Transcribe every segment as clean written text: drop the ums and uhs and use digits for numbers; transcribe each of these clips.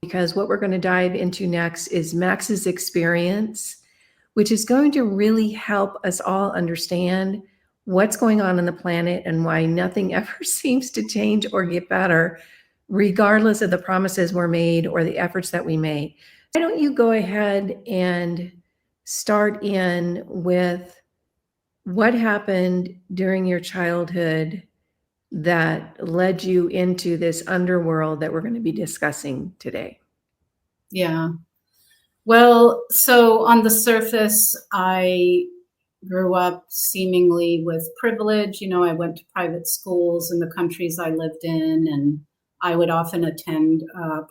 because what we're going to dive into next is Max's experience, which is going to really help us all understand what's going on the planet and why nothing ever seems to change or get better, regardless of the promises we're made or the efforts that we make. Why don't you go ahead and start in with what happened during your childhood that led you into this underworld that we're going to be discussing today? Yeah. Well, so on the surface, I grew up seemingly with privilege. I went to private schools in the countries I lived in, and I would often attend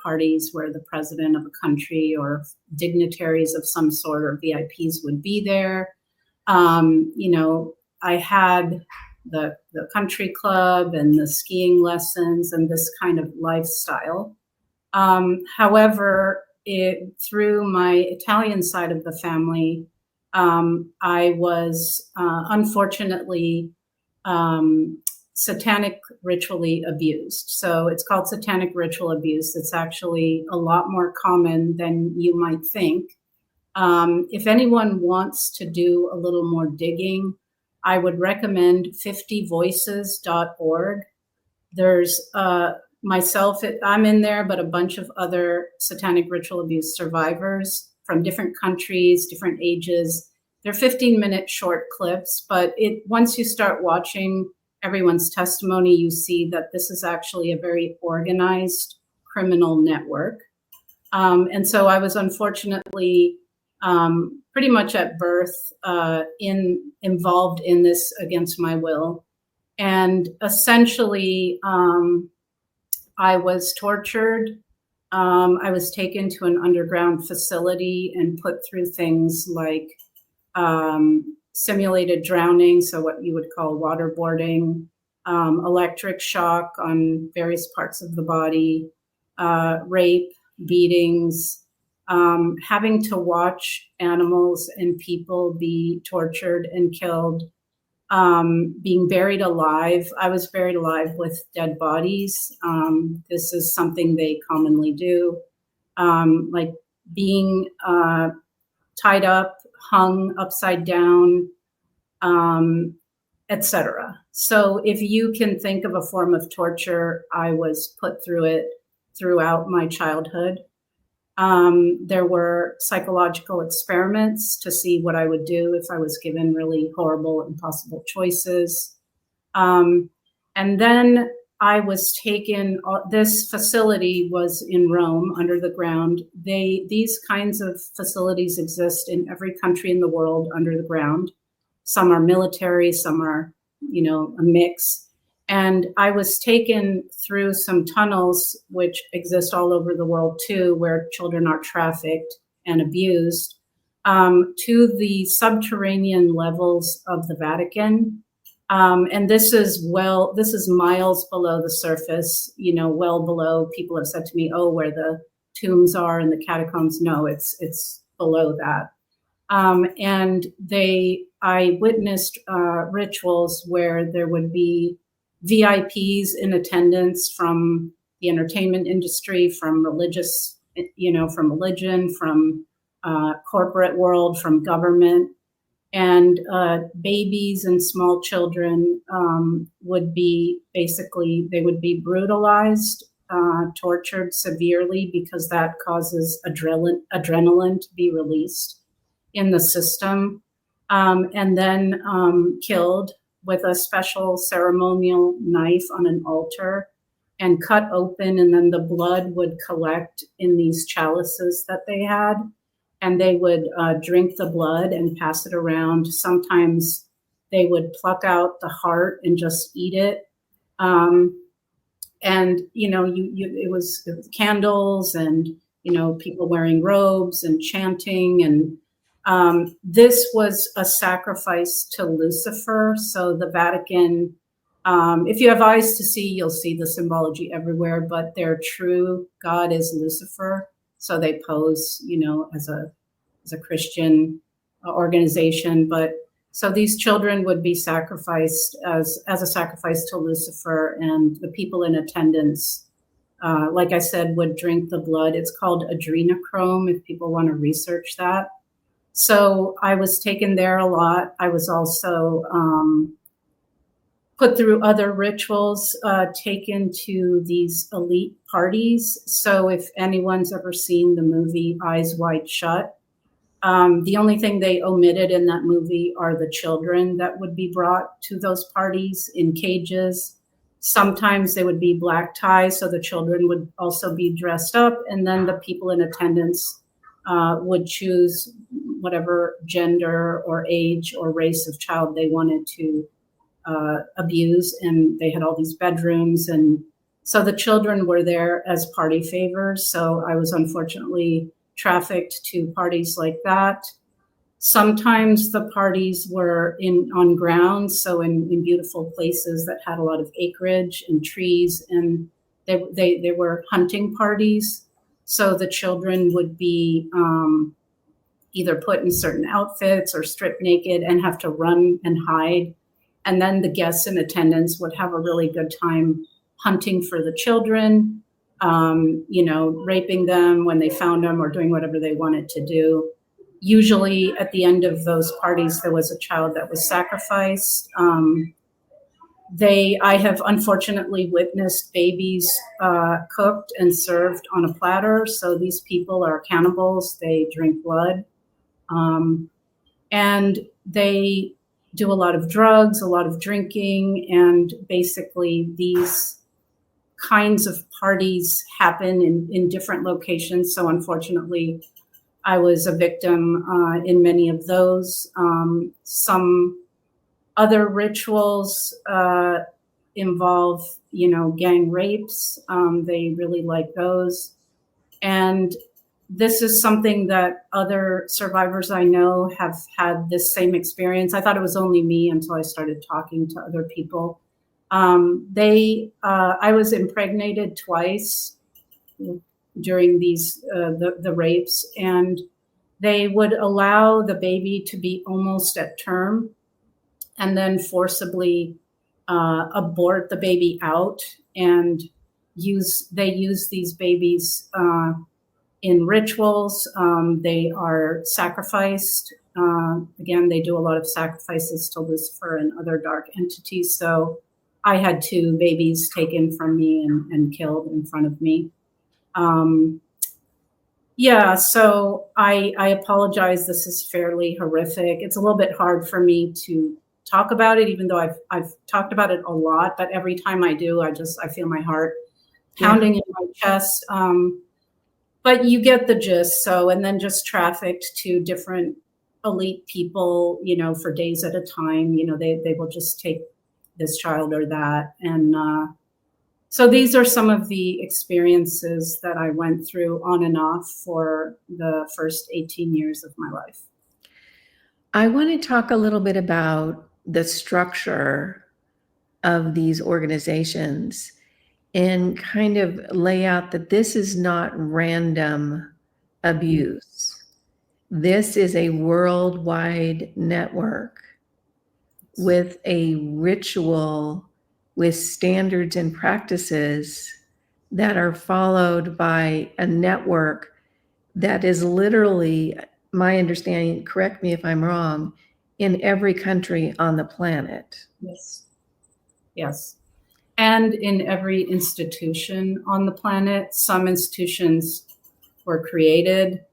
parties where the president of a country or dignitaries of some sort or VIPs would be there. I had the country club and the skiing lessons and this kind of lifestyle. However, through my Italian side of the family, I was unfortunately satanic ritually abused. So it's called satanic ritual abuse. It's actually a lot more common than you might think. If anyone wants to do a little more digging, I would recommend 50voices.org. There's myself, I'm in there, but a bunch of other satanic ritual abuse survivors from different countries, different ages. They're 15-minute short clips, but once you start watching everyone's testimony, you see that this is actually a very organized criminal network. And so I was unfortunately pretty much at birth involved in this against my will. And essentially, I was tortured. I was taken to an underground facility and put through things like simulated drowning, so what you would call waterboarding, electric shock on various parts of the body, rape, beatings, having to watch animals and people be tortured and killed, being buried alive. I was buried alive with dead bodies. This is something they commonly do, like being tied up, hung upside down, etc. So if you can think of a form of torture, I was put through it throughout my childhood. There were psychological experiments to see what I would do if I was given really horrible, impossible choices. And then I was taken, this facility was in Rome under the ground. These kinds of facilities exist in every country in the world under the ground. Some are military, some are, a mix. And I was taken through some tunnels, which exist all over the world too, where children are trafficked and abused, to the subterranean levels of the Vatican. And this is miles below the surface, well below. People have said to me, oh, where the tombs are and the catacombs. No, it's below that. And I witnessed rituals where there would be VIPs in attendance from the entertainment industry, from religious, from religion, from corporate world, from government. And babies and small children would be brutalized, tortured severely, because that causes adrenaline to be released in the system, and then killed with a special ceremonial knife on an altar and cut open, and then the blood would collect in these chalices that they had. And they would drink the blood and pass it around. Sometimes they would pluck out the heart and just eat it. And, it was candles and, people wearing robes and chanting. And this was a sacrifice to Lucifer. So the Vatican, if you have eyes to see, you'll see the symbology everywhere, but their true God is Lucifer. So they pose, as a Christian organization. But so these children would be sacrificed as a sacrifice to Lucifer, and the people in attendance like I said, would drink the blood. It's called adrenochrome if people want to research that. So I was taken there a lot. I was also put through other rituals, taken to these elite parties. So if anyone's ever seen the movie Eyes Wide Shut, the only thing they omitted in that movie are the children that would be brought to those parties in cages. Sometimes they would be black ties, so the children would also be dressed up, and then the people in attendance would choose whatever gender or age or race of child they wanted to abuse, and they had all these bedrooms, and so the children were there as party favors. So I was unfortunately trafficked to parties like that. Sometimes the parties were on grounds, so in beautiful places that had a lot of acreage and trees, and they were hunting parties. So the children would be either put in certain outfits or stripped naked and have to run and hide. And then the guests in attendance would have a really good time hunting for the children, raping them when they found them or doing whatever they wanted to do. Usually at the end of those parties, there was a child that was sacrificed. I have unfortunately witnessed babies cooked and served on a platter. So these people are cannibals. They drink blood. And they do a lot of drugs, a lot of drinking, and basically these kinds of parties happen in different locations. So unfortunately, I was a victim in many of those. Some other rituals involve, gang rapes. They really like those. And this is something that other survivors I know have had this same experience. I thought it was only me until I started talking to other people. I was impregnated twice during the rapes, and they would allow the baby to be almost at term and then forcibly abort the baby out, and they use these babies in rituals. They are sacrificed. Again, they do a lot of sacrifices to Lucifer and other dark entities. So I had 2 babies taken from me and killed in front of me. So I apologize. This is fairly horrific. It's a little bit hard for me to talk about it, even though I've talked about it a lot. But every time I do, I feel my heart pounding in my chest. But you get the gist. So, and then just trafficked to different elite people, for days at a time. They will just take this child or that. And so these are some of the experiences that I went through on and off for the first 18 years of my life. I want to talk a little bit about the structure of these organizations and kind of lay out that this is not random abuse. This is a worldwide network with a ritual, with standards and practices that are followed by a network that is literally, my understanding, correct me if I'm wrong, in every country on the planet. Yes. And in every institution on the planet. Some institutions were created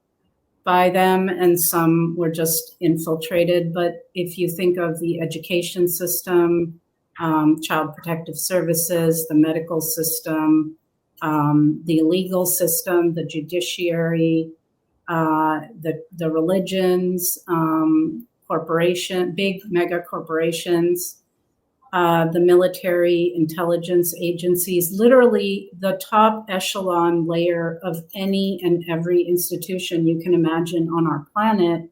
by them and some were just infiltrated. But if you think of the education system, child protective services, the medical system, the legal system, the judiciary, the religions, big mega corporations, the military intelligence agencies, literally the top echelon layer of any and every institution you can imagine on our planet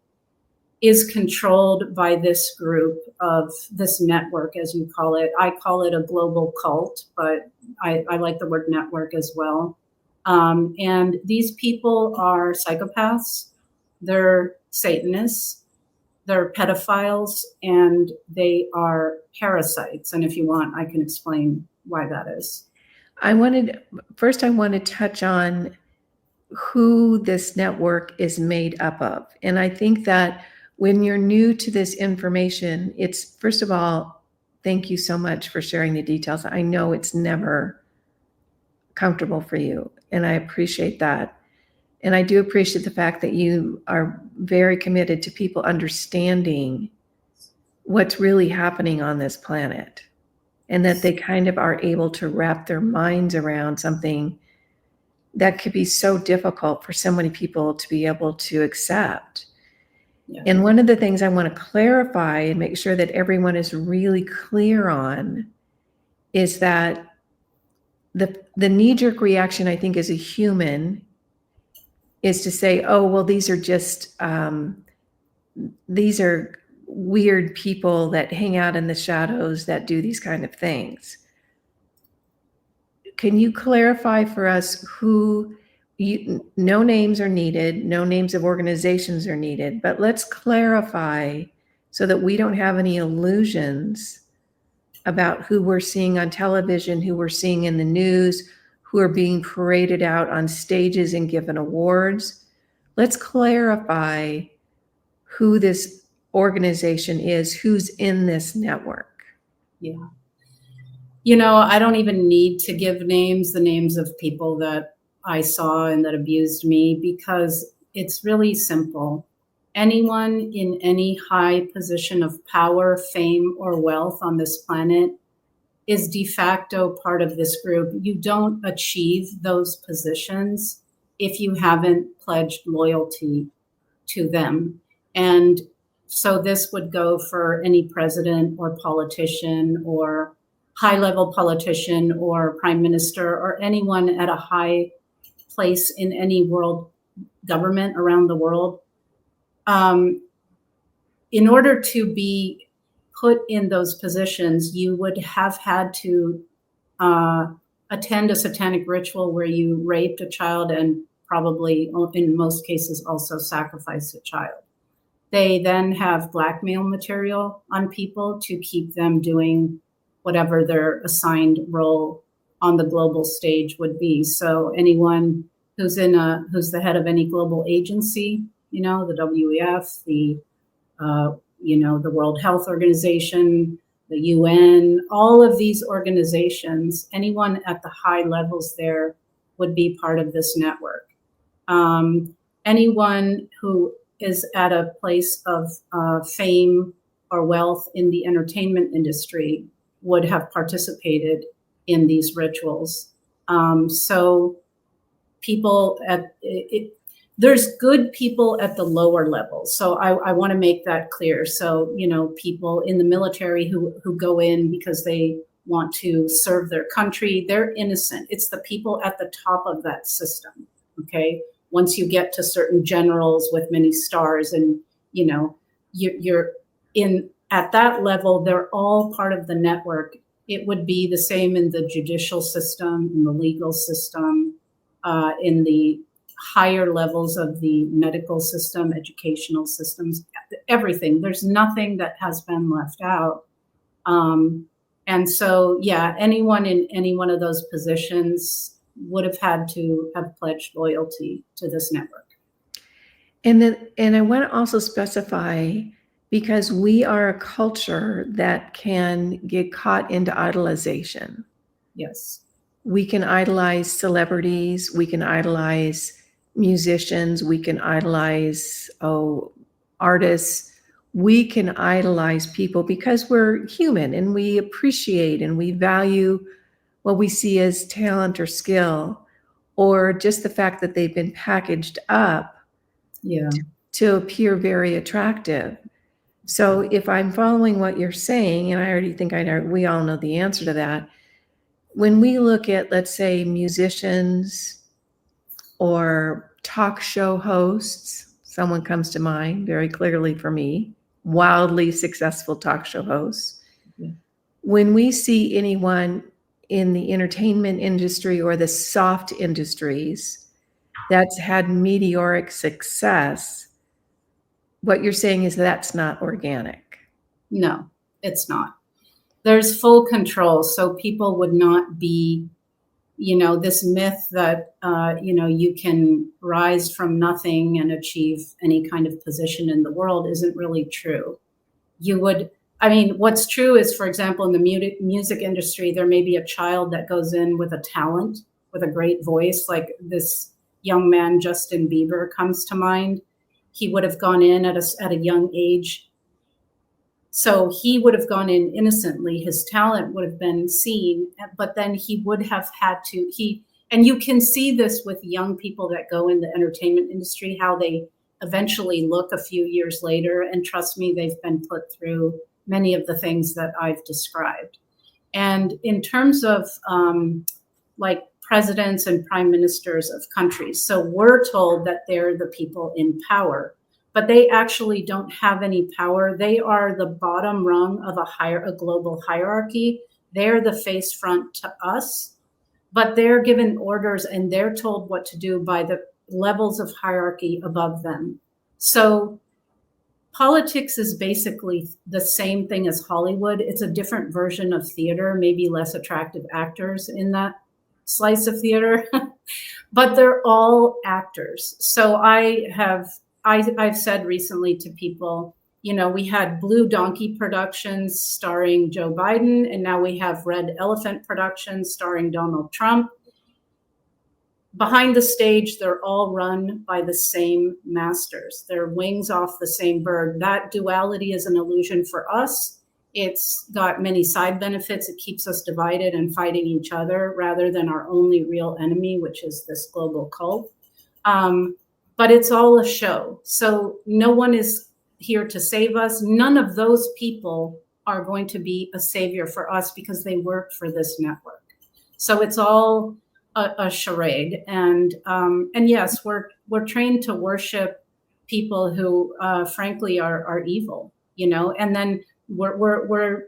is controlled by this group of this network, as you call it. I call it a global cult, but I like the word network as well. And these people are psychopaths, they're Satanists, they're pedophiles, and they are parasites. And if you want, I can explain why that is. I want to touch on who this network is made up of. And I think that when you're new to this information, it's, first of all, thank you so much for sharing the details. I know it's never comfortable for you, and I appreciate that. And I do appreciate the fact that you are very committed to people understanding what's really happening on this planet, and that they kind of are able to wrap their minds around something that could be so difficult for so many people to be able to accept. Yeah. And one of the things I want to clarify and make sure that everyone is really clear on is that the knee-jerk reaction, I think, as a human, is to say, oh, well, these are weird people that hang out in the shadows that do these kind of things. Can you clarify for us no names are needed, no names of organizations are needed, but let's clarify so that we don't have any illusions about who we're seeing on television, who we're seeing in the news, who are being paraded out on stages and given awards. Let's clarify who this organization is, who's in this network. Yeah. You know, I don't even need to give the names of people that I saw and that abused me, because it's really simple. Anyone in any high position of power, fame, or wealth on this planet is de facto part of this group. You don't achieve those positions if you haven't pledged loyalty to them. And so this would go for any president or politician or high-level politician or prime minister or anyone at a high place in any world government around the world. In order to be put in those positions, you would have had to attend a satanic ritual where you raped a child and probably, in most cases, also sacrificed a child. They then have blackmail material on people to keep them doing whatever their assigned role on the global stage would be. So anyone who's the head of any global agency, you know, the WEF, the World Health Organization, the UN, all of these organizations, anyone at the high levels there would be part of this network. Anyone who is at a place of fame or wealth in the entertainment industry would have participated in these rituals. So people there's good people at the lower levels. So I want to make that clear. So, you know, people in the military who go in because they want to serve their country, they're innocent. It's the people at the top of that system, okay? Once you get to certain generals with many stars and, you know, you're in at that level, they're all part of the network. It would be the same in the judicial system, in the legal system, in the higher levels of the medical system, educational systems, everything. There's nothing that has been left out. And so, yeah, anyone in any one of those positions would have had to have pledged loyalty to this network. And I want to also specify, because we are a culture that can get caught into idolization. Yes. We can idolize celebrities, we can idolize musicians, we can idolize artists, we can idolize people because we're human and we appreciate and we value what we see as talent or skill, or just the fact that they've been packaged up to appear very attractive. So if I'm following what you're saying, and I already think we all know the answer to that, when we look at, let's say, musicians or talk show hosts, someone comes to mind very clearly for me, wildly successful talk show hosts. Mm-hmm. When we see anyone in the entertainment industry or the soft industries that's had meteoric success, what you're saying is that's not organic. No, it's not. There's full control. So people would not be, this myth that, you can rise from nothing and achieve any kind of position in the world isn't really true. What's true is, for example, in the music industry, there may be a child that goes in with a talent, with a great voice, like this young man, Justin Bieber, comes to mind. He would have gone in at a young age. So he would have gone in innocently. His talent would have been seen, but then he would have had to, and you can see this with young people that go in the entertainment industry, how they eventually look a few years later. And trust me, they've been put through many of the things that I've described. And in terms of like presidents and prime ministers of countries, so we're told that they're the people in power, but they actually don't have any power. They are the bottom rung of a global hierarchy. They're the face front to us, but they're given orders and they're told what to do by the levels of hierarchy above them. So politics is basically the same thing as Hollywood. It's a different version of theater, maybe less attractive actors in that slice of theater, but they're all actors. So I've said recently to people, we had Blue Donkey Productions starring Joe Biden, and now we have Red Elephant Productions starring Donald Trump. Behind the stage, they're all run by the same masters. They're wings off the same bird. That duality is an illusion for us. It's got many side benefits. It keeps us divided and fighting each other rather than our only real enemy, which is this global cult. But it's all a show. So no one is here to save us. None of those people are going to be a savior for us because they work for this network. So it's all a charade. And yes, we're trained to worship people who, frankly, are evil. And then we're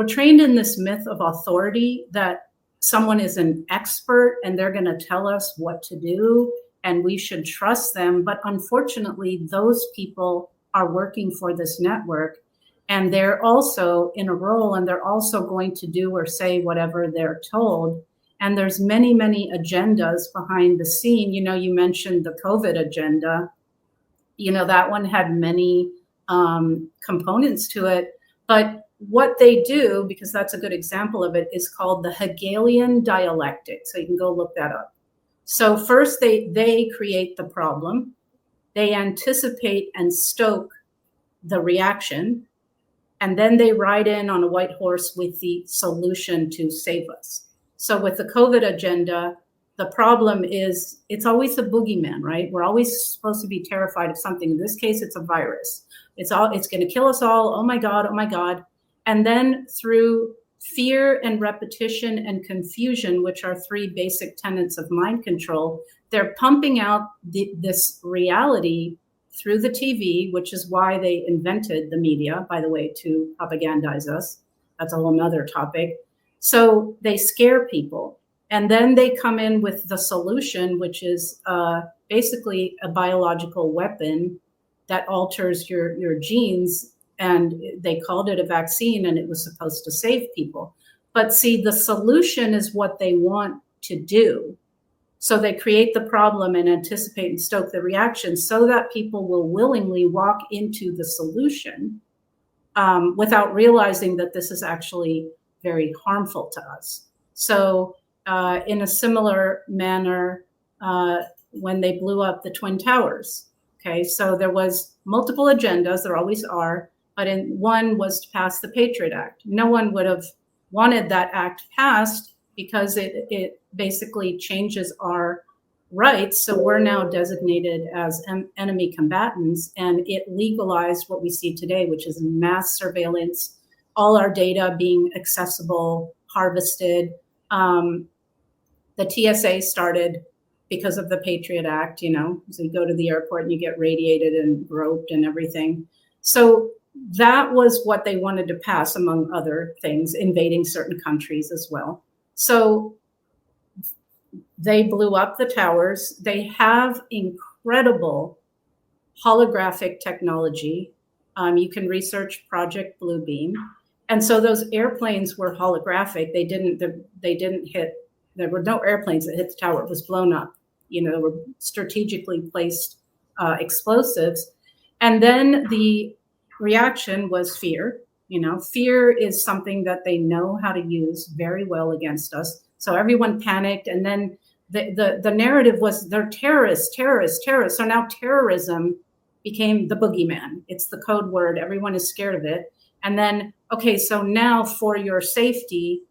trained in this myth of authority that someone is an expert and they're going to tell us what to do and we should trust them. But unfortunately, those people are working for this network and they're also in a role and they're also going to do or say whatever they're told. And there's many, many agendas behind the scene. You mentioned the COVID agenda. That one had many components to it. But what they do, because that's a good example of it, is called the Hegelian dialectic. So you can go look that up. So first they create the problem. They anticipate and stoke the reaction. And then they ride in on a white horse with the solution to save us. So with the COVID agenda, the problem is it's always a boogeyman, right? We're always supposed to be terrified of something. In this case, it's a virus. It's going to kill us all. Oh my God, oh my God. And then through fear and repetition and confusion, which are three basic tenets of mind control, they're pumping out this reality through the TV, which is why they invented the media, by the way, to propagandize us. That's a whole nother topic. So they scare people. And then they come in with the solution, which is basically a biological weapon that alters your genes. And they called it a vaccine and it was supposed to save people. But see, the solution is what they want to do. So they create the problem and anticipate and stoke the reaction so that people will willingly walk into the solution without realizing that this is actually very harmful to us. So in a similar manner, when they blew up the Twin Towers, okay, so there was multiple agendas, there always are, but one was to pass the Patriot Act. No one would have wanted that act passed because it basically changes our rights. So we're now designated as enemy combatants, and it legalized what we see today, which is mass surveillance, all our data being accessible, harvested. The TSA started because of the Patriot Act, so you go to the airport and you get radiated and groped and everything. So that was what they wanted to pass, among other things, invading certain countries as well. So they blew up the towers. They have incredible holographic technology. You can research Project Bluebeam. And so those airplanes were holographic. They didn't hit There were no airplanes that hit the tower. It was blown up. There were strategically placed explosives. And then the reaction was fear. Fear is something that they know how to use very well against us. So everyone panicked, and then the narrative was they're terrorists. So now terrorism became the boogeyman. It's the code word. Everyone is scared of it. And then, okay, so now for your safety,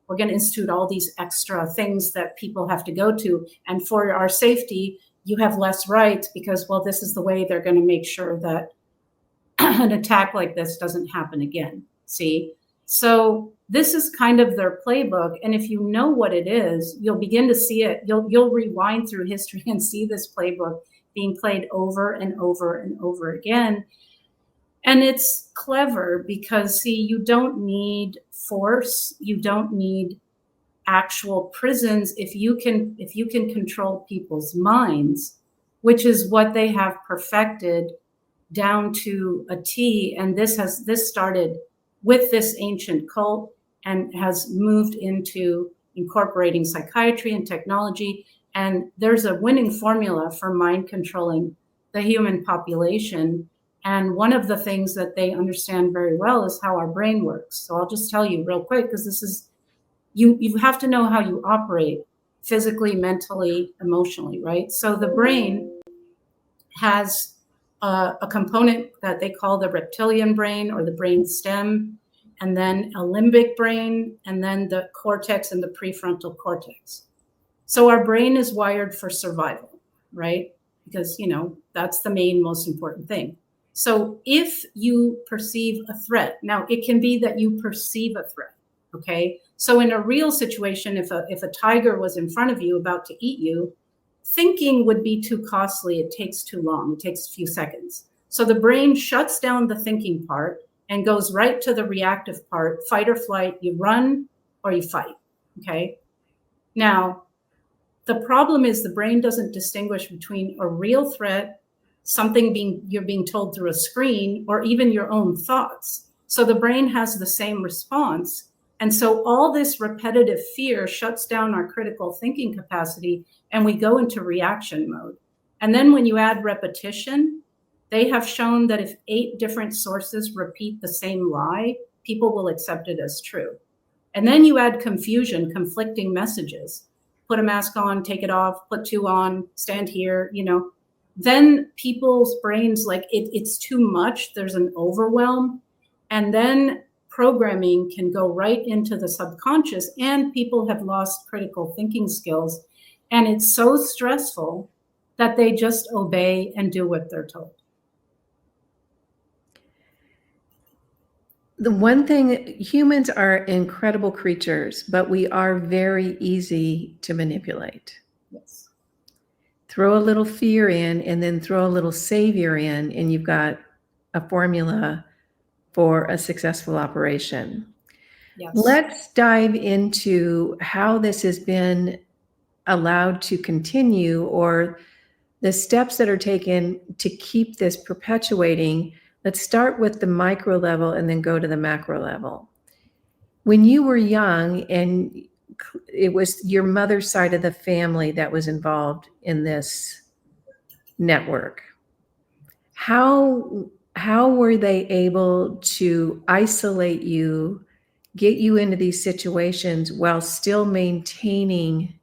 we're going to institute all these extra things that people have to go to. And for our safety, you have less rights because, well, this is the way they're going to make sure that an attack like this doesn't happen again. See? So this is kind of their playbook. And if you know what it is, you'll begin to see it. You'll rewind through history and see this playbook being played over and over and over again. And it's clever because, see, you don't need force. You don't need actual prisons if you can control people's minds, which is what they have perfected down to a T. And this started with this ancient cult and has moved into incorporating psychiatry and technology. And there's a winning formula for mind controlling the human population. And one of the things that they understand very well is how our brain works. So I'll just tell you real quick, because this is, you have to know how you operate physically, mentally, emotionally, right? So the brain has a component that they call the reptilian brain or the brain stem, and then a limbic brain, and then the cortex and the prefrontal cortex. So our brain is wired for survival, right? Because, that's the main, most important thing. So if you perceive a threat, now it can be that you perceive a threat, okay? So in a real situation, if a tiger was in front of you about to eat you, thinking would be too costly. It takes too long. It takes a few seconds. So the brain shuts down the thinking part and goes right to the reactive part, fight or flight. You run or you fight, okay? Now, the problem is the brain doesn't distinguish between a real threat, something you're being told through a screen, or even your own thoughts. So the brain has the same response. And so all this repetitive fear shuts down our critical thinking capacity, and we go into reaction mode. And then when you add repetition, they have shown that if 8 different sources repeat the same lie, people will accept it as true. And then you add confusion, conflicting messages. Put a mask on, take it off, put 2 on, stand here, Then people's brains, it's too much. There's an overwhelm. And then programming can go right into the subconscious, and people have lost critical thinking skills. And it's so stressful that they just obey and do what they're told. The one thing, humans are incredible creatures, but we are very easy to manipulate. Yes. Throw a little fear in and then throw a little savior in, and you've got a formula for a successful operation. Yes. Let's dive into how this has been allowed to continue, or the steps that are taken to keep this perpetuating. Let's start with the micro level and then go to the macro level. When you were young and it was your mother's side of the family that was involved in this network, how were they able to isolate you, get you into these situations while still maintaining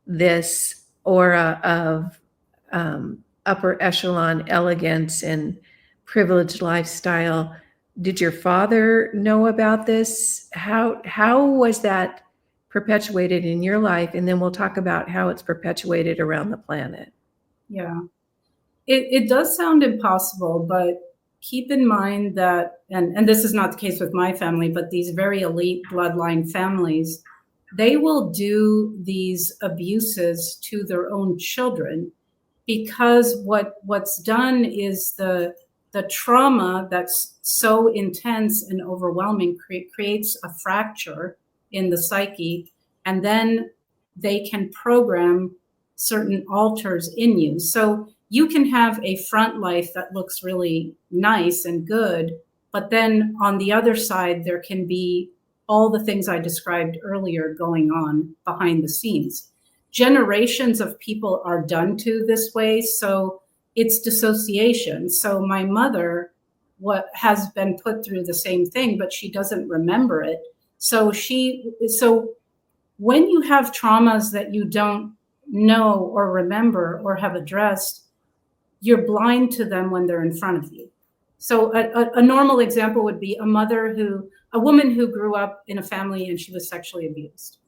this aura of upper echelon elegance and privileged lifestyle? Did your father know about this? How was that perpetuated in your life? And then we'll talk about how it's perpetuated around the planet. Yeah. It does sound impossible, but keep in mind that, and this is not the case with my family, but these very elite bloodline families, they will do these abuses to their own children because what's done is the trauma that's so intense and overwhelming creates a fracture in the psyche, and then they can program certain alters in you. So you can have a front life that looks really nice and good, but then on the other side, there can be all the things I described earlier going on behind the scenes. Generations of people are done to this way, so it's dissociation. So my mother has been put through the same thing, but she doesn't remember it. So when you have traumas that you don't know or remember or have addressed, you're blind to them when they're in front of you. So a normal example would be a woman who grew up in a family and she was sexually abused.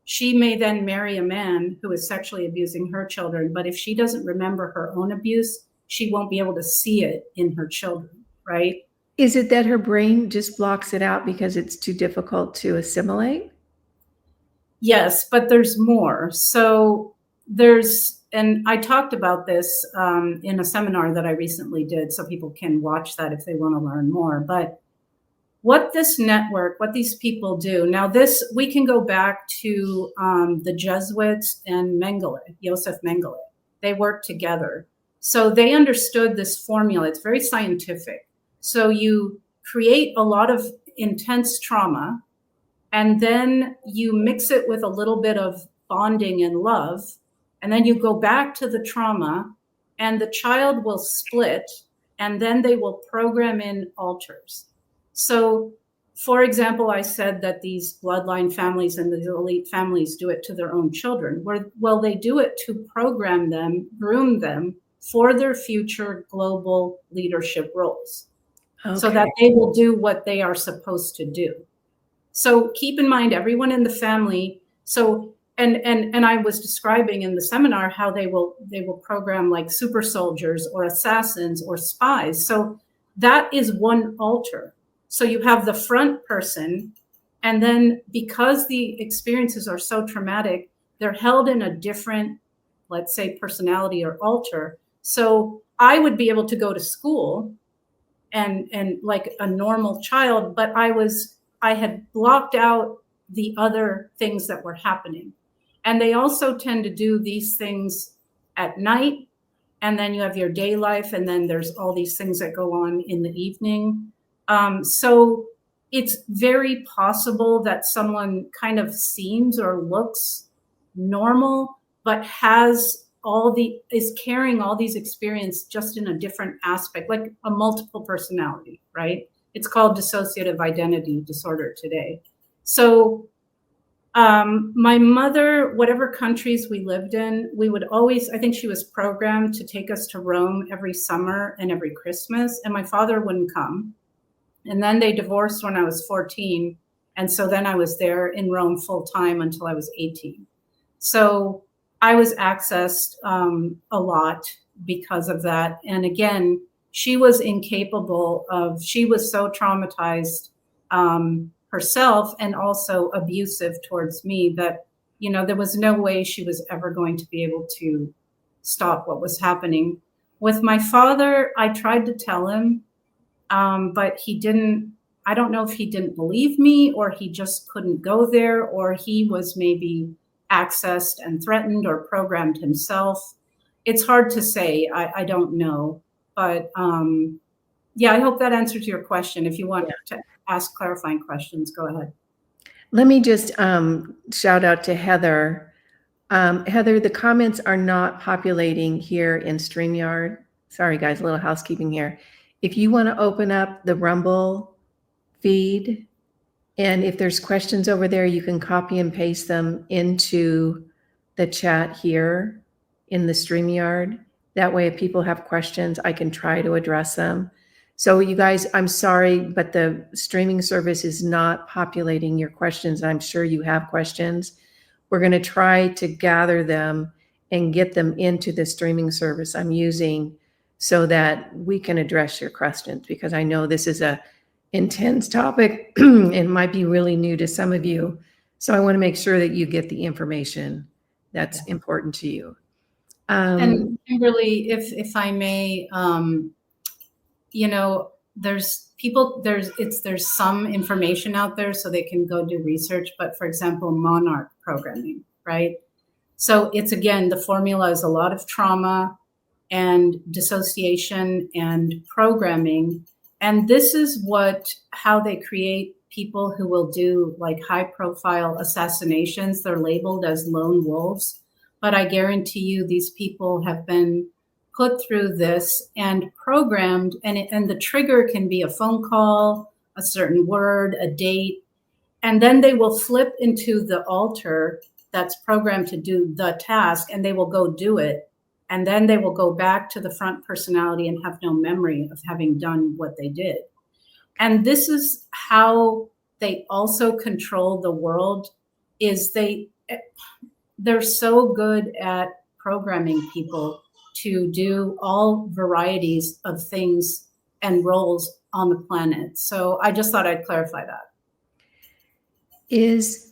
She may then marry a man who is sexually abusing her children, but if she doesn't remember her own abuse, she won't be able to see it in her children, right? Is it that her brain just blocks it out because it's too difficult to assimilate? Yes, but there's more. So and I talked about this in a seminar that I recently did, so people can watch that if they want to learn more. But what these people do, now we can go back to the Jesuits and Joseph Mengele. They worked together. So they understood this formula. It's very scientific. So you create a lot of intense trauma, and then you mix it with a little bit of bonding and love, and then you go back to the trauma, and the child will split, and then they will program in alters. So, for example, I said that these bloodline families and the elite families do it to their own children. Well, they do it to program them, groom them for their future global leadership roles, so that they will do what they are supposed to do. So keep in mind, everyone in the family. So, and I was describing in the seminar how they will program like super soldiers or assassins or spies. So that is one alter. So you have the front person, and then because the experiences are so traumatic, they're held in a different, let's say, personality or alter. So I would be able to go to school and like a normal child, but I had blocked out the other things that were happening. And they also tend to do these things at night, and then you have your day life, and then there's all these things that go on in the evening. So it's very possible that someone kind of seems or looks normal, but is carrying all these experiences just in a different aspect, like a multiple personality, right? It's called dissociative identity disorder today. So my mother, whatever countries we lived in, I think she was programmed to take us to Rome every summer and every Christmas, and my father wouldn't come. And then they divorced when I was 14. And so then I was there in Rome full time until I was 18. So I was accessed a lot because of that. And again, she was she was so traumatized herself and also abusive towards me that, there was no way she was ever going to be able to stop what was happening. With my father, I tried to tell him, but he didn't. I don't know if he didn't believe me, or he just couldn't go there, or he was maybe accessed and threatened or programmed himself. It's hard to say. I don't know. But yeah, I hope that answers your question. If you want to ask clarifying questions, go ahead. Let me just shout out to Heather. Heather, the comments are not populating here in StreamYard. Sorry, guys, a little housekeeping here. If you want to open up the Rumble feed, and if there's questions over there, you can copy and paste them into the chat here in the StreamYard. That way, if people have questions, I can try to address them. So you guys, I'm sorry, but the streaming service is not populating your questions. I'm sure you have questions. We're going to try to gather them and get them into the streaming service I'm using so that we can address your questions, because I know this is a intense topic and might be really new to some of you. So I want to make sure that you get the information that's important to you. And Kimberly, if I may, there's some information out there so they can go do research, but for example, monarch programming, right? So it's, again, the formula is a lot of trauma and dissociation and programming. And this is how they create people who will do like high profile assassinations. They're labeled as lone wolves, but I guarantee you these people have been put through this and programmed, and the trigger can be a phone call, a certain word, a date, and then they will flip into the altar that's programmed to do the task, and they will go do it. And then they will go back to the front personality and have no memory of having done what they did. And this is how they also control the world, is they're so good at programming people to do all varieties of things and roles on the planet. So I just thought I'd clarify that. Is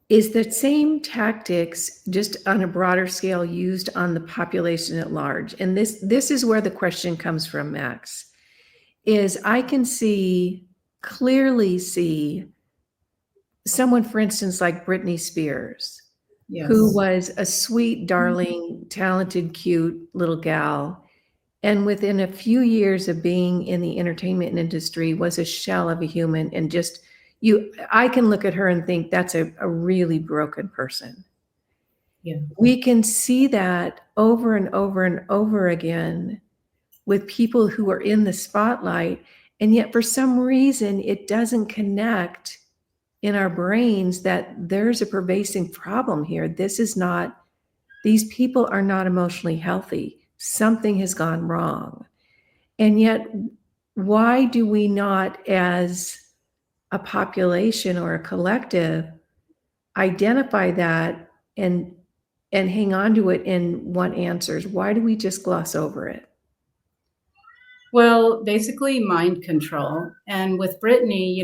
the same tactics, just on a broader scale, used on the population at large? And this is where the question comes from, Max, is I can clearly see someone, for instance, like Britney Spears, Yes. who was a sweet, darling, talented, cute little gal, and within a few years of being in the entertainment industry was a shell of a human, and just I can look at her and think that's a really broken person. Yeah. We can see that over and over and over again with people who are in the spotlight, and yet for some reason it doesn't connect in our brains that there's a pervasive problem here. These people are not emotionally healthy. Something has gone wrong. And yet, why do we not, as a population or a collective, identify that and hang on to it and want answers? Why do we just gloss over it? Well, basically mind control. And with Brittany,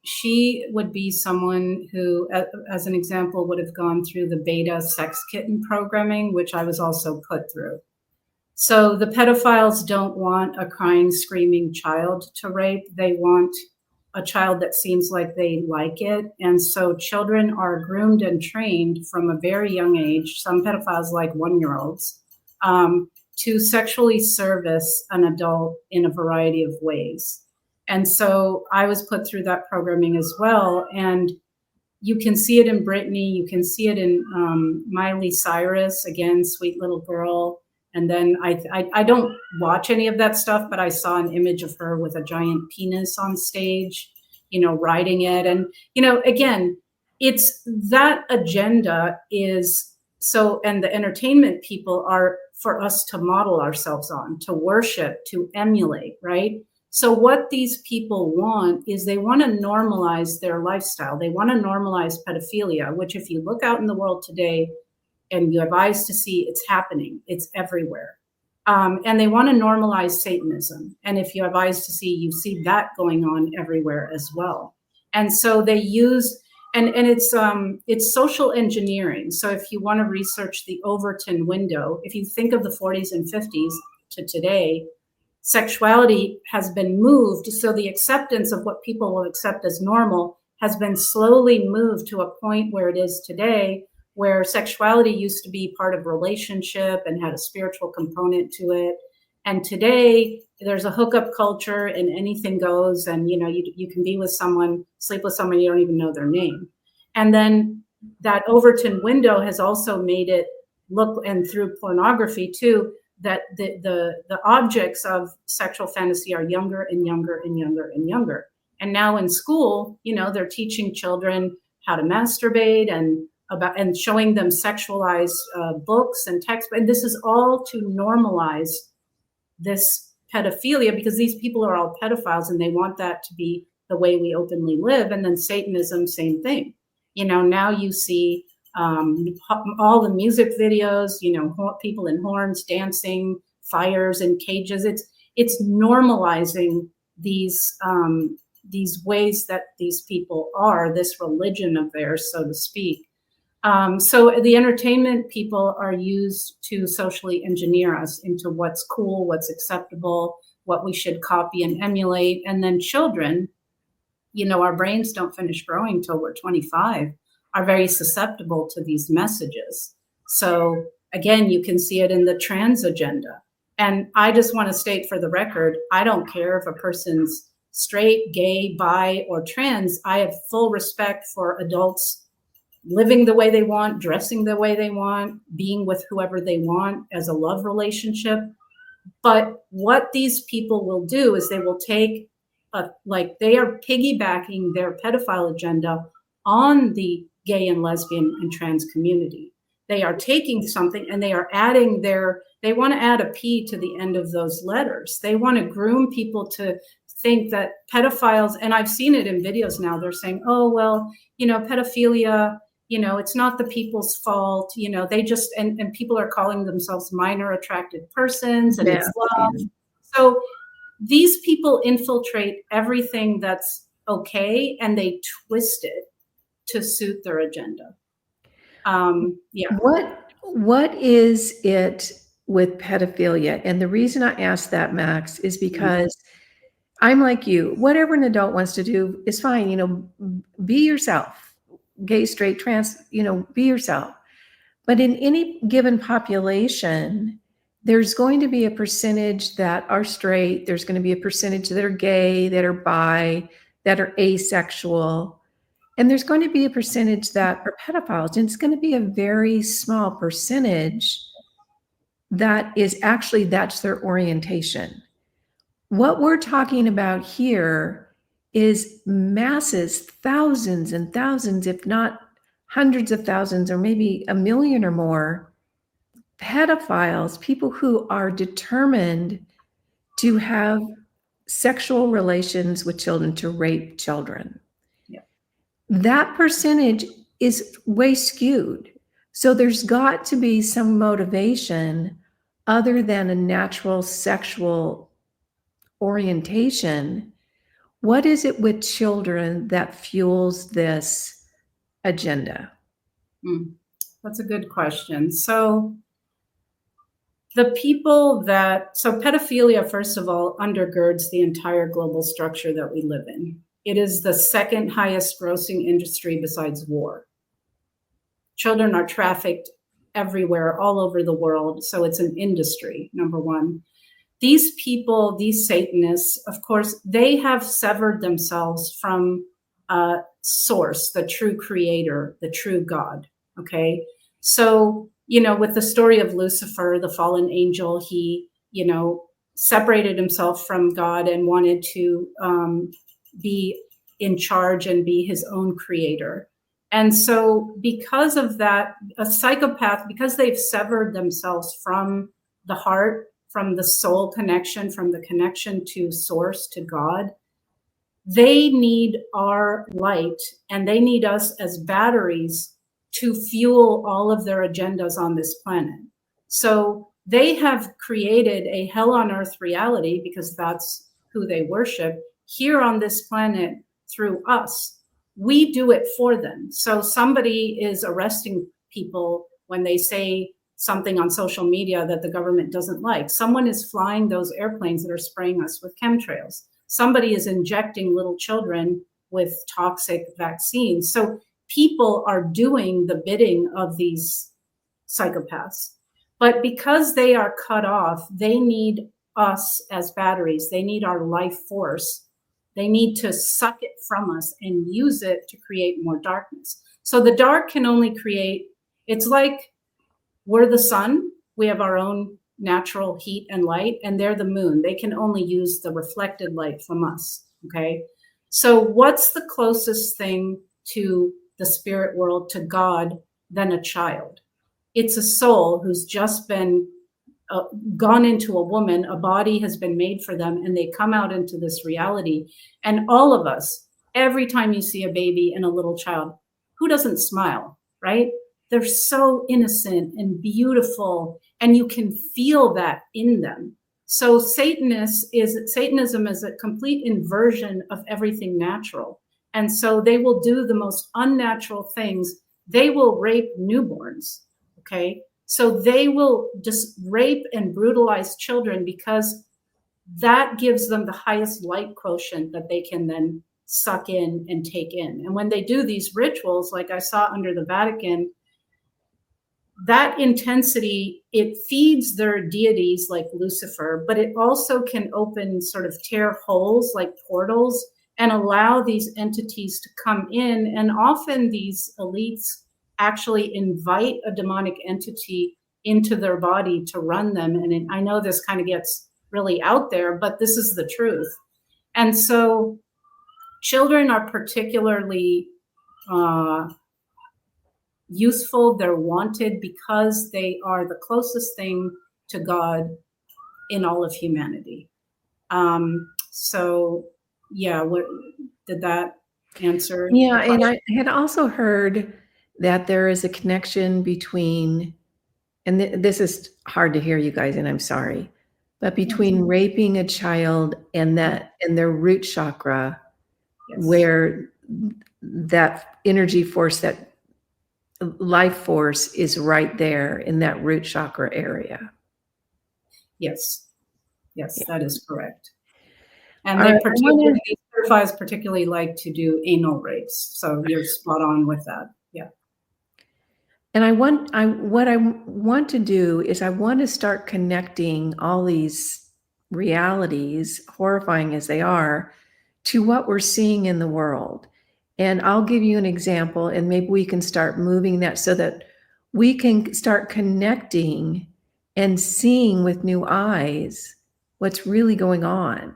she would be someone who, as an example, would have gone through the beta sex kitten programming, which I was also put through. So the pedophiles don't want a crying, screaming child to rape. They want a child that seems like they like it. And so children are groomed and trained from a very young age, some pedophiles like 1-year-olds, to sexually service an adult in a variety of ways. And so I was put through that programming as well. And you can see it in Brittany. You can see it in Miley Cyrus, again, sweet little girl. And then I don't watch any of that stuff, but I saw an image of her with a giant penis on stage, riding it. And, again, it's that agenda is so, and the entertainment people are for us to model ourselves on, to worship, to emulate, right? So what these people want is they want to normalize their lifestyle. They want to normalize pedophilia, which if you look out in the world today and you have eyes to see, it's happening. It's everywhere. And they want to normalize Satanism. And if you have eyes to see, you see that going on everywhere as well. And so they use, and it's social engineering. So if you want to research the Overton window, if you think of the 40s and 50s to today, sexuality has been moved. So the acceptance of what people will accept as normal has been slowly moved to a point where it is today, where sexuality used to be part of relationship and had a spiritual component to it. And today there's a hookup culture and anything goes, and you can be with someone, sleep with someone, you don't even know their name. And then that Overton window has also made it look, and through pornography too, that the objects of sexual fantasy are younger and younger and younger and younger. And now in school, they're teaching children how to masturbate and showing them sexualized books and texts. And this is all to normalize this pedophilia, because these people are all pedophiles and they want that to be the way we openly live. And then Satanism, same thing. Now you see all the music videos, people in horns dancing, fires and cages. It's normalizing these ways that these people are, this religion of theirs, so to speak. So the entertainment people are used to socially engineer us into what's cool, what's acceptable, what we should copy and emulate. And then children, our brains don't finish growing till we're 25, are very susceptible to these messages. So again, you can see it in the trans agenda. And I just want to state for the record, I don't care if a person's straight, gay, bi, or trans. I have full respect for adults living the way they want, dressing the way they want, being with whoever they want as a love relationship. But what these people will do is they will take, like they are piggybacking their pedophile agenda on the gay and lesbian and trans community. They are taking something and they are adding they want to add a P to the end of those letters. They want to groom people to think that pedophiles, and I've seen it in videos now, they're saying, oh, well, pedophilia, it's not the people's fault, they just, and people are calling themselves minor attracted persons, and it's love. So these people infiltrate everything that's okay, and they twist it to suit their agenda. Yeah. What is it with pedophilia? And the reason I ask that, Max, is because I'm like you. Whatever an adult wants to do is fine. Be yourself. Gay, straight, trans, be yourself. But in any given population, there's going to be a percentage that are straight. There's going to be a percentage that are gay, that are bi, that are asexual. And there's going to be a percentage that are pedophiles. And it's going to be a very small percentage that is actually, that's their orientation. What we're talking about here is masses, thousands and thousands, if not hundreds of thousands, or maybe a million or more pedophiles, people who are determined to have sexual relations with children, to rape children. Yeah. That percentage is way skewed. So there's got to be some motivation other than a natural sexual orientation. What is it with children that fuels this agenda? That's a good question. So pedophilia, first of all, undergirds the entire global structure that we live in. It is the second highest grossing industry besides war. Children are trafficked everywhere, all over the world. So it's an industry, number one. These people, these Satanists, of course, they have severed themselves from source, the true creator, the true God. Okay. So, with the story of Lucifer, the fallen angel, he, separated himself from God and wanted to be in charge and be his own creator. And so because of that, a psychopath, because they've severed themselves from the heart, from the soul connection, from the connection to source, to God, they need our light and they need us as batteries to fuel all of their agendas on this planet. So they have created a hell on earth reality, because that's who they worship, here on this planet through us. We do it for them. So somebody is arresting people when they say something on social media that the government doesn't like. Someone is flying those airplanes that are spraying us with chemtrails. Somebody is injecting little children with toxic vaccines. So people are doing the bidding of these psychopaths. But because they are cut off, they need us as batteries. They need our life force. They need to suck it from us and use it to create more darkness. So the dark can only create, it's like we're the sun. We have our own natural heat and light, and they're the moon. They can only use the reflected light from us. Okay. So what's the closest thing to the spirit world, to God, than a child? It's a soul who's just been gone into a woman, a body has been made for them, and they come out into this reality. And all of us, every time you see a baby and a little child, who doesn't smile, right? They're so innocent and beautiful, and you can feel that in them. So Satanism is a complete inversion of everything natural. And so they will do the most unnatural things. They will rape newborns, okay? So they will just rape and brutalize children because that gives them the highest light quotient that they can then suck in and take in. And when they do these rituals, like I saw under the Vatican, that intensity, it feeds their deities like Lucifer, but it also can open, sort of tear holes like portals and allow these entities to come in. And often these elites actually invite a demonic entity into their body to run them. And I know this kind of gets really out there, but this is the truth. And so children are particularly useful. They're wanted because they are the closest thing to God in all of humanity. So yeah, what did that answer? Yeah, and I had also heard that there is a connection between, and this is hard to hear, you guys, and I'm sorry, but between raping a child and their root chakra, Yes. where that energy force, that life force is right there in that root chakra area. Yes, yes, Yeah. that is correct. And All they right, particularly, these certifies particularly like to do anal rapes. So you're spot on with that. Yeah. and what I want to do is I want to start connecting all these realities, horrifying as they are, to what we're seeing in the world. And I'll give you an example, and maybe we can start moving that so that we can start connecting and seeing with new eyes what's really going on.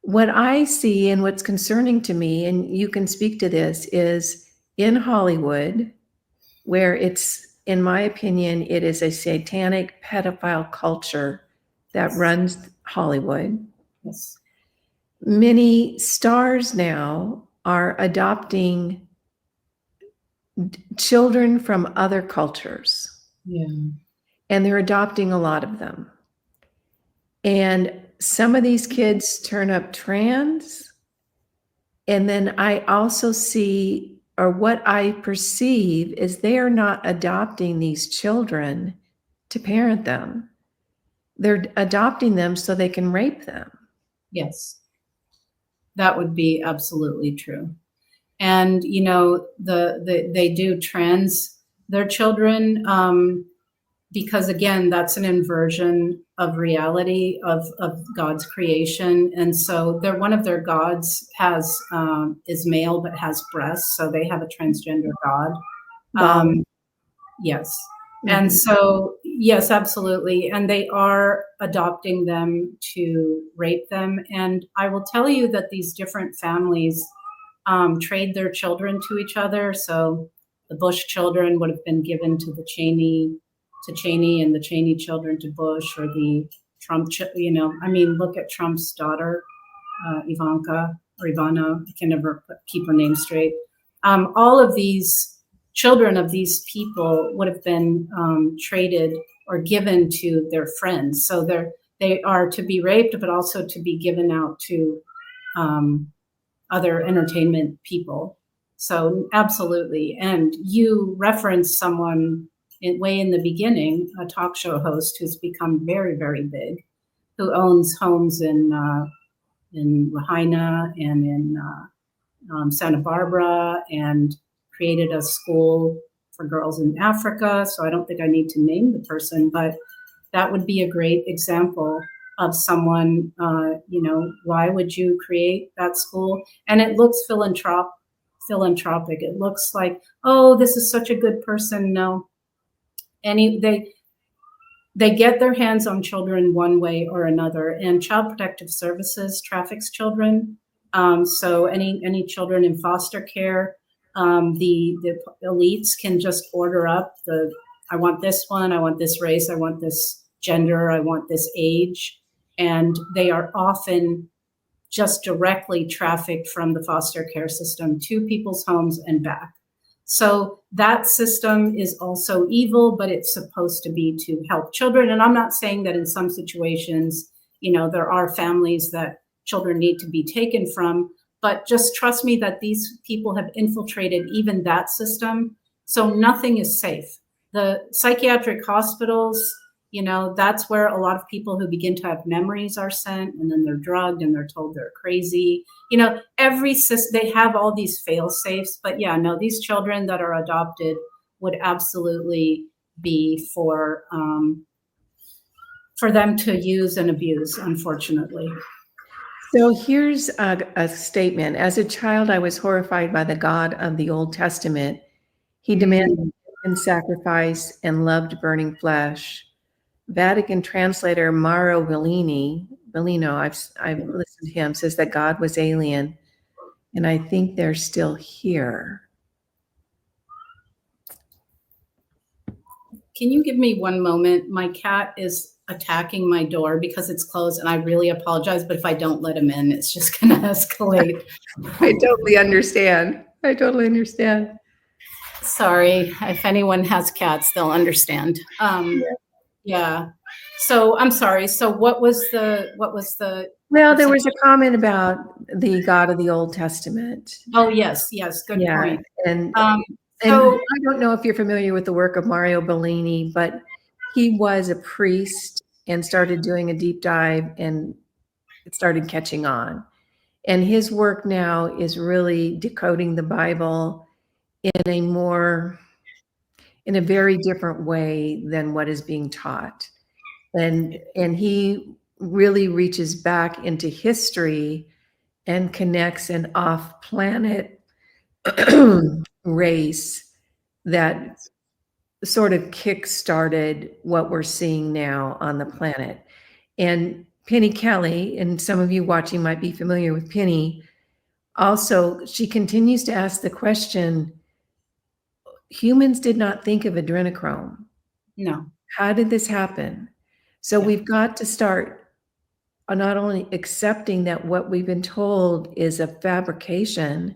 What I see and what's concerning to me, and you can speak to this, is in Hollywood, where it's, in my opinion, it is a satanic pedophile culture that Yes. runs Hollywood. Yes. Many stars now are adopting children from other cultures, Yeah. and they're adopting a lot of them. And some of these kids turn up trans. And then I also see, or what I perceive, is they are not adopting these children to parent them. They're adopting them so they can rape them. Yes. That would be absolutely true. And you know, they do trans their children, because again, that's an inversion of reality of God's creation. And so they're, one of their gods has is male but has breasts, so they have a transgender god. Yes. And so, yes, absolutely. And they are adopting them to rape them. And I will tell you that these different families trade their children to each other. So the Bush children would have been given to the Cheney, and the Cheney children to Bush, or the Trump, you know, I mean, look at Trump's daughter, Ivanka, or Ivana, I can never keep her name straight. All of these children of these people would have been traded or given to their friends. So they are to be raped, but also to be given out to other entertainment people. So absolutely. And you referenced someone way in the beginning, a talk show host who's become very, very big, who owns homes in Lahaina and in Santa Barbara, and created a school for girls in Africa. So I don't think I need to name the person, but that would be a great example of someone, you know, why would you create that school? And it looks philanthropic. It looks like, oh, this is such a good person. No, they get their hands on children one way or another, and Child Protective Services traffics children. So any children in foster care, the elites can just order up I want this one, I want this race, I want this gender, I want this age. And they are often just directly trafficked from the foster care system to people's homes and back. So that system is also evil, but it's supposed to be to help children. And I'm not saying that in some situations, you know, there are families that children need to be taken from, but just trust me that these people have infiltrated even that system. So nothing is safe. The psychiatric hospitals, you know, that's where a lot of people who begin to have memories are sent, and then they're drugged and they're told they're crazy. You know, they have all these fail safes, but yeah, no, these children that are adopted would absolutely be for them to use and abuse, unfortunately. So here's a statement. As a child, I was horrified by the God of the Old Testament. He demanded human sacrifice and loved burning flesh. Vatican translator Mauro Bellino, I've listened to him, says that God was alien, and I think they're still here. Can you give me one moment? My cat is attacking my door because it's closed, and I really apologize, but if I don't let him in, it's just going to escalate. I totally understand. I totally understand. Sorry. If anyone has cats, they'll understand. Yeah. So I'm sorry. So what was the Well, there was a comment about the God of the Old Testament. Oh, yes. Good point. And so I don't know if you're familiar with the work of Mario Bellini, but he was a priest and started doing a deep dive, and it started catching on. And his work now is really decoding the Bible in a very different way than what is being taught. And he really reaches back into history and connects an off-planet race that sort of kick-started what we're seeing now on the planet. And Penny Kelly, and some of you watching might be familiar with Penny, also, she continues to ask the question, humans did not think of adrenochrome. No. How did this happen? So we've got to start not only accepting that what we've been told is a fabrication,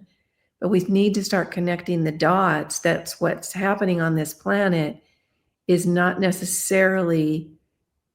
but we need to start connecting the dots. That's what's happening on this planet is not necessarily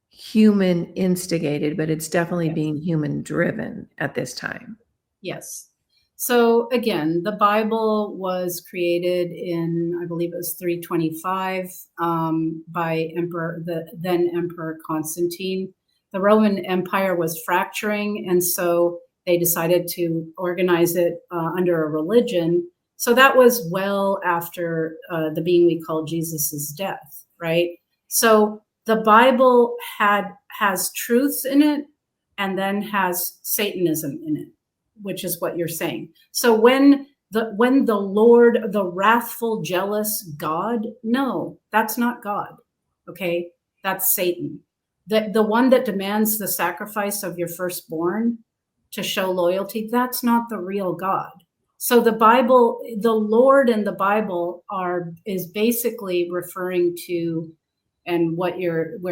human instigated, but it's definitely being human driven at this time. Yes. So again, the Bible was created in, I believe it was 325 by the then Emperor Constantine. The Roman Empire was fracturing, and so they decided to organize it under a religion. So that was well after the being we call Jesus's death, right? So the Bible has truths in it, and then has Satanism in it, which is what you're saying. So when the Lord, the wrathful, jealous God, no, that's not God. Okay, that's Satan. The one that demands the sacrifice of your firstborn to show loyalty, that's not the real God. So the Bible, the Lord and the Bible is basically referring to, and where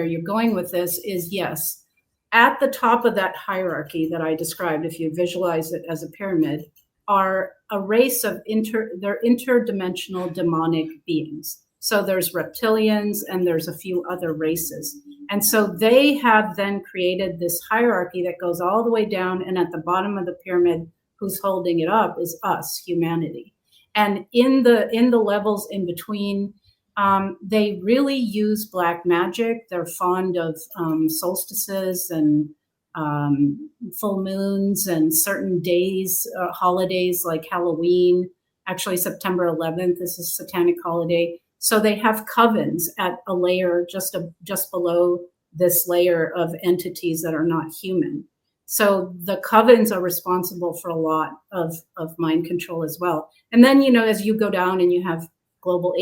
you're going with this is, yes, at the top of that hierarchy that I described, if you visualize it as a pyramid, are a race of they're interdimensional demonic beings. So there's reptilians and there's a few other races. And so they have then created this hierarchy that goes all the way down, and at the bottom of the pyramid, who's holding it up is us, humanity. And in the levels in between, they really use black magic. They're fond of solstices and full moons and certain days, holidays like Halloween. Actually, September 11th is a satanic holiday. So they have covens at a layer just below this layer of entities that are not human. So the covens are responsible for a lot of mind control as well. And then, as you go down and you have global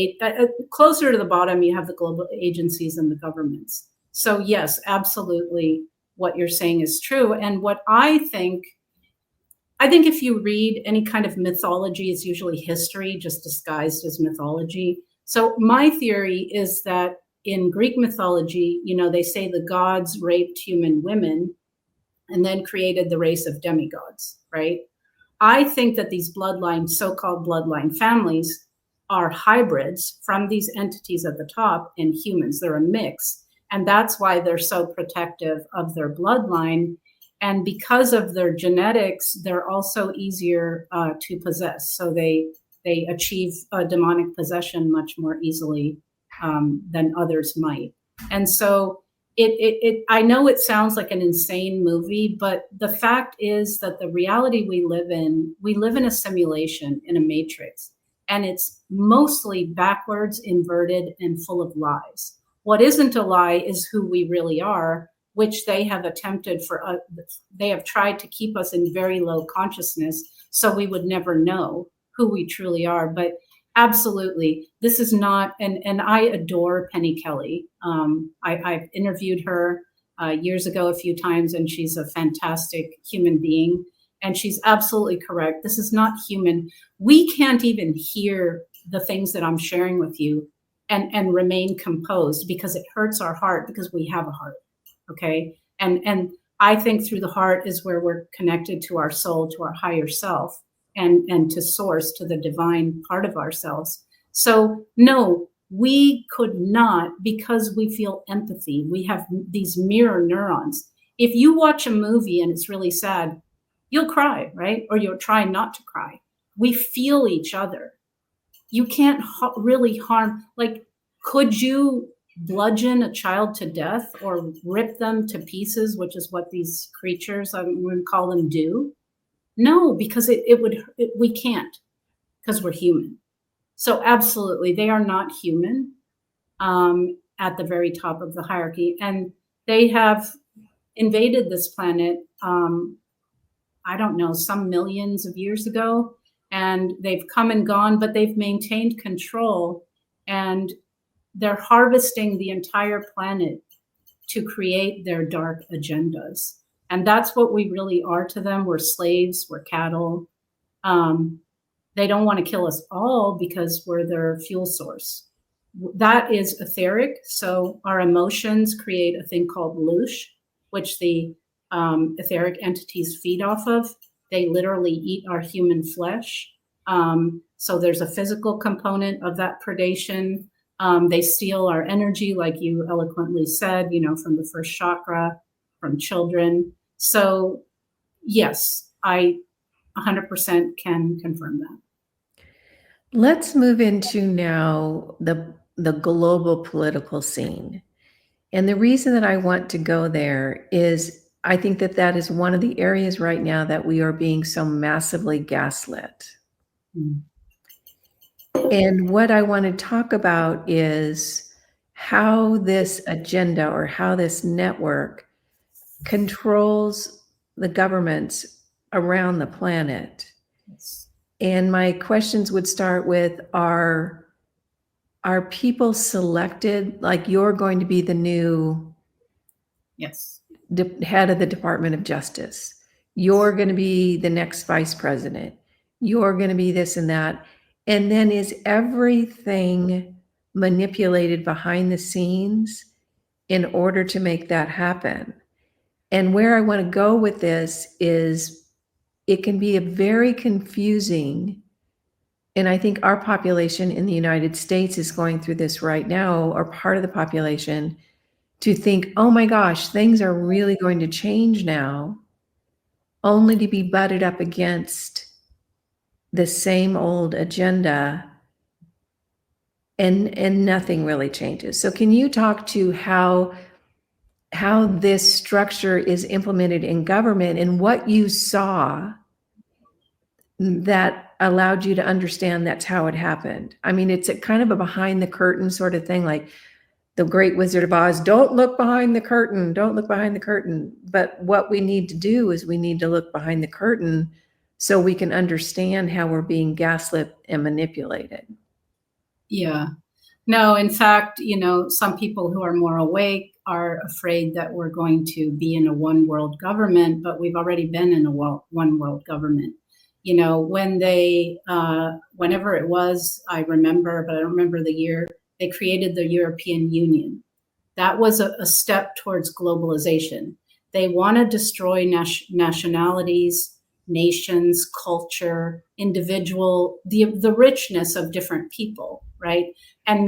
closer to the bottom, you have the global agencies and the governments. So yes, absolutely, what you're saying is true. And what I think if you read any kind of mythology, it's usually history just disguised as mythology. So my theory is that in Greek mythology, they say the gods raped human women and then created the race of demigods, right? I think that these so-called bloodline families are hybrids from these entities at the top and humans. They're a mix. And that's why they're so protective of their bloodline. And because of their genetics, they're also easier to possess. So they achieve demonic possession much more easily than others might. And so I know it sounds like an insane movie, but the fact is that the reality we live in a simulation, in a matrix. and it's mostly backwards, inverted, and full of lies. What isn't a lie is who we really are, which they have attempted they have tried to keep us in very low consciousness so we would never know who we truly are. But absolutely, this is not, and I adore Penny Kelly. I've interviewed her years ago a few times, and she's a fantastic human being. And she's absolutely correct. This is not human. We can't even hear the things that I'm sharing with you and remain composed, because it hurts our heart, because we have a heart. Okay. And I think through the heart is where we're connected to our soul, to our higher self, and to source, to the divine part of ourselves. So no, we could not, because we feel empathy. We have these mirror neurons. If you watch a movie and it's really sad, you'll cry, right? Or you'll try not to cry. We feel each other. You can't really harm, like, could you bludgeon a child to death or rip them to pieces, which is what these creatures, I'm going to call them, do? No, because we can't, because we're human. So absolutely, they are not human at the very top of the hierarchy. And they have invaded this planet, I don't know, some millions of years ago, and they've come and gone, but they've maintained control, and they're harvesting the entire planet to create their dark agendas. And that's what we really are to them. We're slaves, we're cattle. They don't want to kill us all because we're their fuel source. That is etheric. So our emotions create a thing called loosh, which the etheric entities feed off of. They literally eat our human flesh. So there's a physical component of that predation. They steal our energy, like you eloquently said, from the first chakra, from children. So yes, I 100% can confirm that. Let's move into now the global political scene. And the reason that I want to go there is I think that is one of the areas right now that we are being so massively gaslit. Mm. And what I want to talk about is how this agenda or how this network controls the governments around the planet. Yes. And my questions would start with, are people selected? Like, you're going to be the new head of the Department of Justice. You're going to be the next vice president. You're going to be this and that. And then is everything manipulated behind the scenes in order to make that happen? And where I want to go with this is it can be a very confusing, and I think our population in the United States is going through this right now, or part of the population, to think, oh my gosh, things are really going to change now, only to be butted up against the same old agenda, and nothing really changes. So can you talk to how this structure is implemented in government and what you saw that allowed you to understand that's how it happened? I mean, it's a kind of a behind the curtain sort of thing, like the Great Wizard of Oz, don't look behind the curtain, don't look behind the curtain. But what we need to do is we need to look behind the curtain so we can understand how we're being gaslit and manipulated. Yeah. No, in fact, some people who are more awake are afraid that we're going to be in a one world government, but we've already been in a one world government. When whenever it was, I remember, but I don't remember the year, they created the European Union. That was a step towards globalization. They want to destroy nationalities, nations, culture, the richness of different people, right? And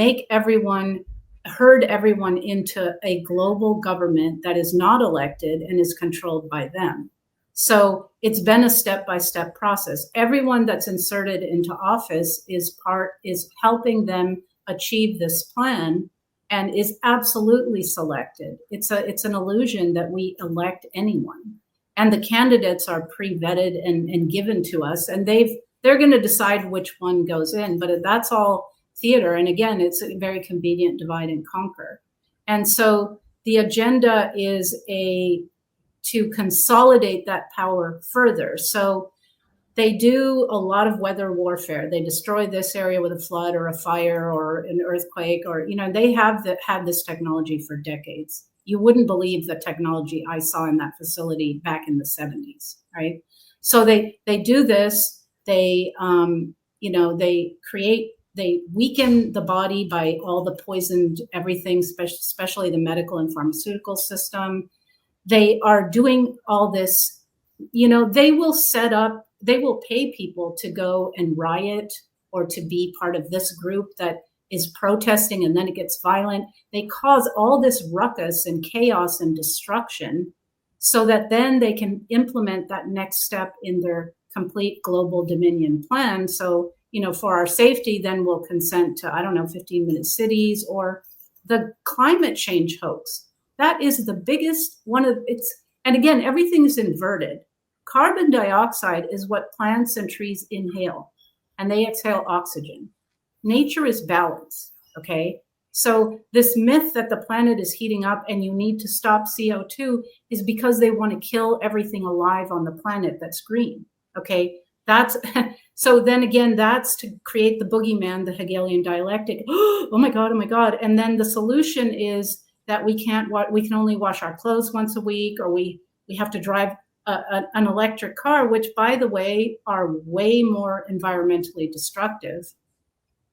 herd everyone into a global government that is not elected and is controlled by them. So it's been a step-by-step process. Everyone that's inserted into office is helping them achieve this plan and is absolutely selected. It's an illusion that we elect anyone. And the candidates are pre-vetted and given to us. And they've they're going to decide which one goes in, but that's all theater. And again, it's a very convenient divide and conquer. And so the agenda is to consolidate that power further. So they do a lot of weather warfare. They destroy this area with a flood or a fire or an earthquake, or, they have had this technology for decades. You wouldn't believe the technology I saw in that facility back in the 70s, right? So they do this. They, they weaken the body by all the poisoned everything, especially the medical and pharmaceutical system. They are doing all this, they will pay people to go and riot or to be part of this group that is protesting, and then it gets violent. They cause all this ruckus and chaos and destruction so that then they can implement that next step in their complete global dominion plan. So, for our safety, then we'll consent to, 15-minute cities or the climate change hoax. That is the biggest one of it's. And again, everything is inverted. Carbon dioxide is what plants and trees inhale, and they exhale oxygen. Nature is balance, okay? So this myth that the planet is heating up and you need to stop CO2 is because they want to kill everything alive on the planet that's green, okay? That's so then again, that's to create the boogeyman, the Hegelian dialectic. Oh my God. And then the solution is that we can only wash our clothes once a week, or we have to drive an electric car, which, by the way, are way more environmentally destructive.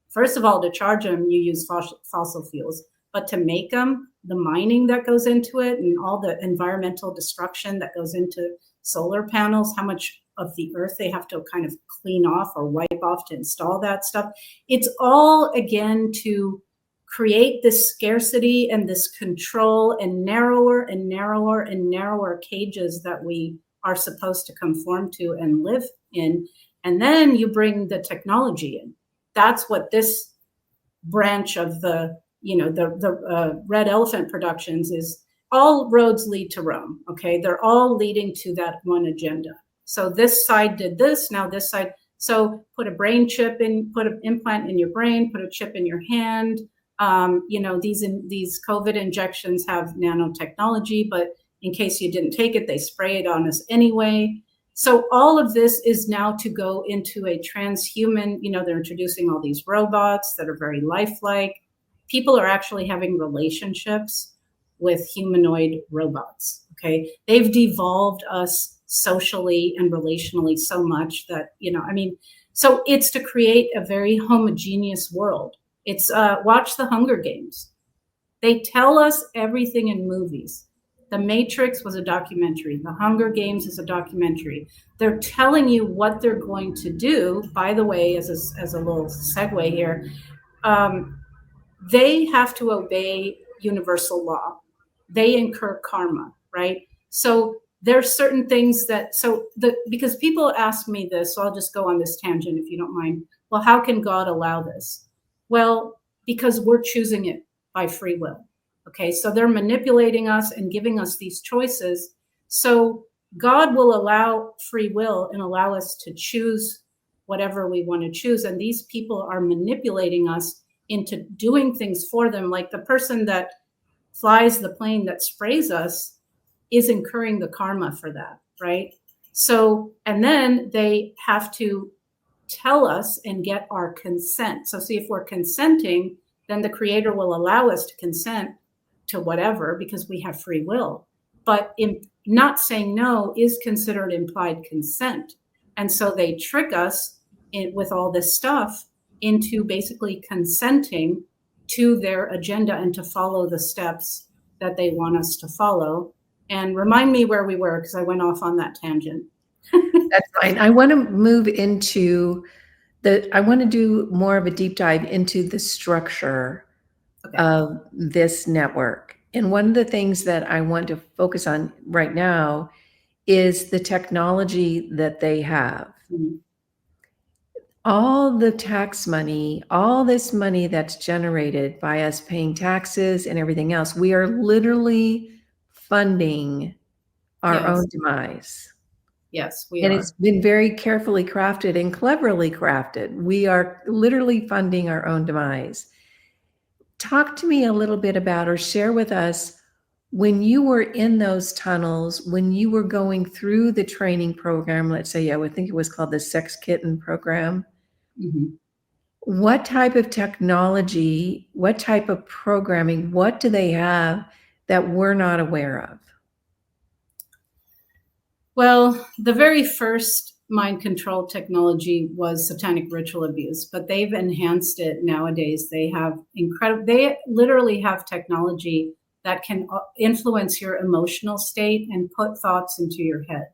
First of all, to charge them, you use fossil fuels, but to make them, the mining that goes into it and all the environmental destruction that goes into solar panels, how much of the earth they have to kind of clean off or wipe off to install that stuff. It's all, again, to create this scarcity and this control and narrower and narrower and narrower cages that we are supposed to conform to and live in. And then you bring the technology in. That's what this branch of the Red Elephant Productions is. All roads lead to Rome, okay? They're all leading to that one agenda. So this side did this, now this side. So put a brain chip in, put an implant in your brain, put a chip in your hand. These COVID injections have nanotechnology, but in case you didn't take it, they spray it on us anyway. So all of this is now to go into a transhuman, they're introducing all these robots that are very lifelike. People are actually having relationships with humanoid robots, okay? They've devolved us socially and relationally so much that, so it's to create a very homogeneous world. It's watch the Hunger Games. They tell us everything in movies. The Matrix was a documentary. The Hunger Games is a documentary. They're telling you what they're going to do. By the way, as a little segue here, they have to obey universal law. They incur karma, right? So there's certain things because people ask me this, so I'll just go on this tangent if you don't mind. Well, how can God allow this? Well, because we're choosing it by free will. Okay, so they're manipulating us and giving us these choices. So God will allow free will and allow us to choose whatever we want to choose. And these people are manipulating us into doing things for them. Like the person that flies the plane that sprays us is incurring the karma for that, right? So, and then they have to tell us and get our consent. So see, if we're consenting, then the creator will allow us to consent to whatever because we have free will. But in not saying no is considered implied consent. And so they trick us with all this stuff into basically consenting to their agenda and to follow the steps that they want us to follow. And remind me where we were, because I went off on that tangent. That's fine. I want to move into I want to do more of a deep dive into the structure of this network. And one of the things that I want to focus on right now is the technology that they have. Mm-hmm. All the tax money, all this money that's generated by us paying taxes and everything else, we are literally funding our own demise. Yes, we And are. it's been very carefully crafted and cleverly crafted. We are literally funding our own demise. Talk to me a little bit about, or share with us, when you were in those tunnels, when you were going through the training program, let's say, I would think it was called the Sex Kitten program. Mhm. What type of technology, what type of programming, what do they have that we're not aware of? Well, the very first mind control technology was satanic ritual abuse, but they've enhanced it nowadays. They have they literally have technology that can influence your emotional state and put thoughts into your head.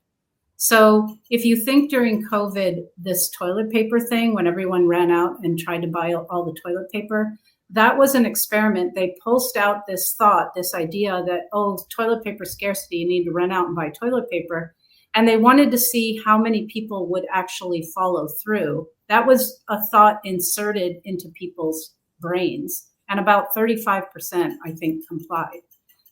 So if you think during COVID, this toilet paper thing, when everyone ran out and tried to buy all the toilet paper, that was an experiment. They pulsed out this thought, this idea that, oh, toilet paper scarcity, you need to run out and buy toilet paper. And they wanted to see how many people would actually follow through. That was a thought inserted into people's brains. And about 35%, I think, complied.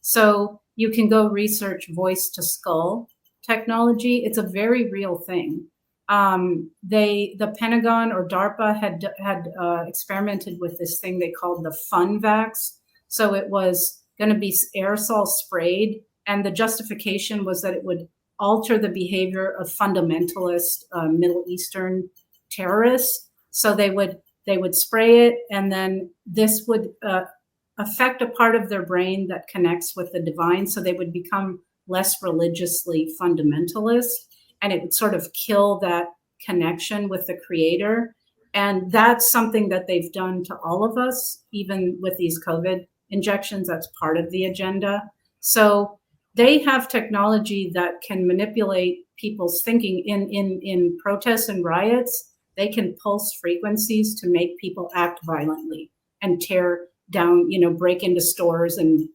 So you can go research voice to skull technology. It's a very real thing. The Pentagon or DARPA had experimented with this thing they called the Fun Vax. So it was going to be aerosol sprayed, and the justification was that it would alter the behavior of fundamentalist Middle Eastern terrorists. So they would spray it, and then this would affect a part of their brain that connects with the divine. So they would become less religiously fundamentalist, and it would sort of kill that connection with the creator. And that's something that they've done to all of us, even with these COVID injections. That's part of the agenda. So they have technology that can manipulate people's thinking in protests and riots. They can pulse frequencies to make people act violently and tear down, break into stores and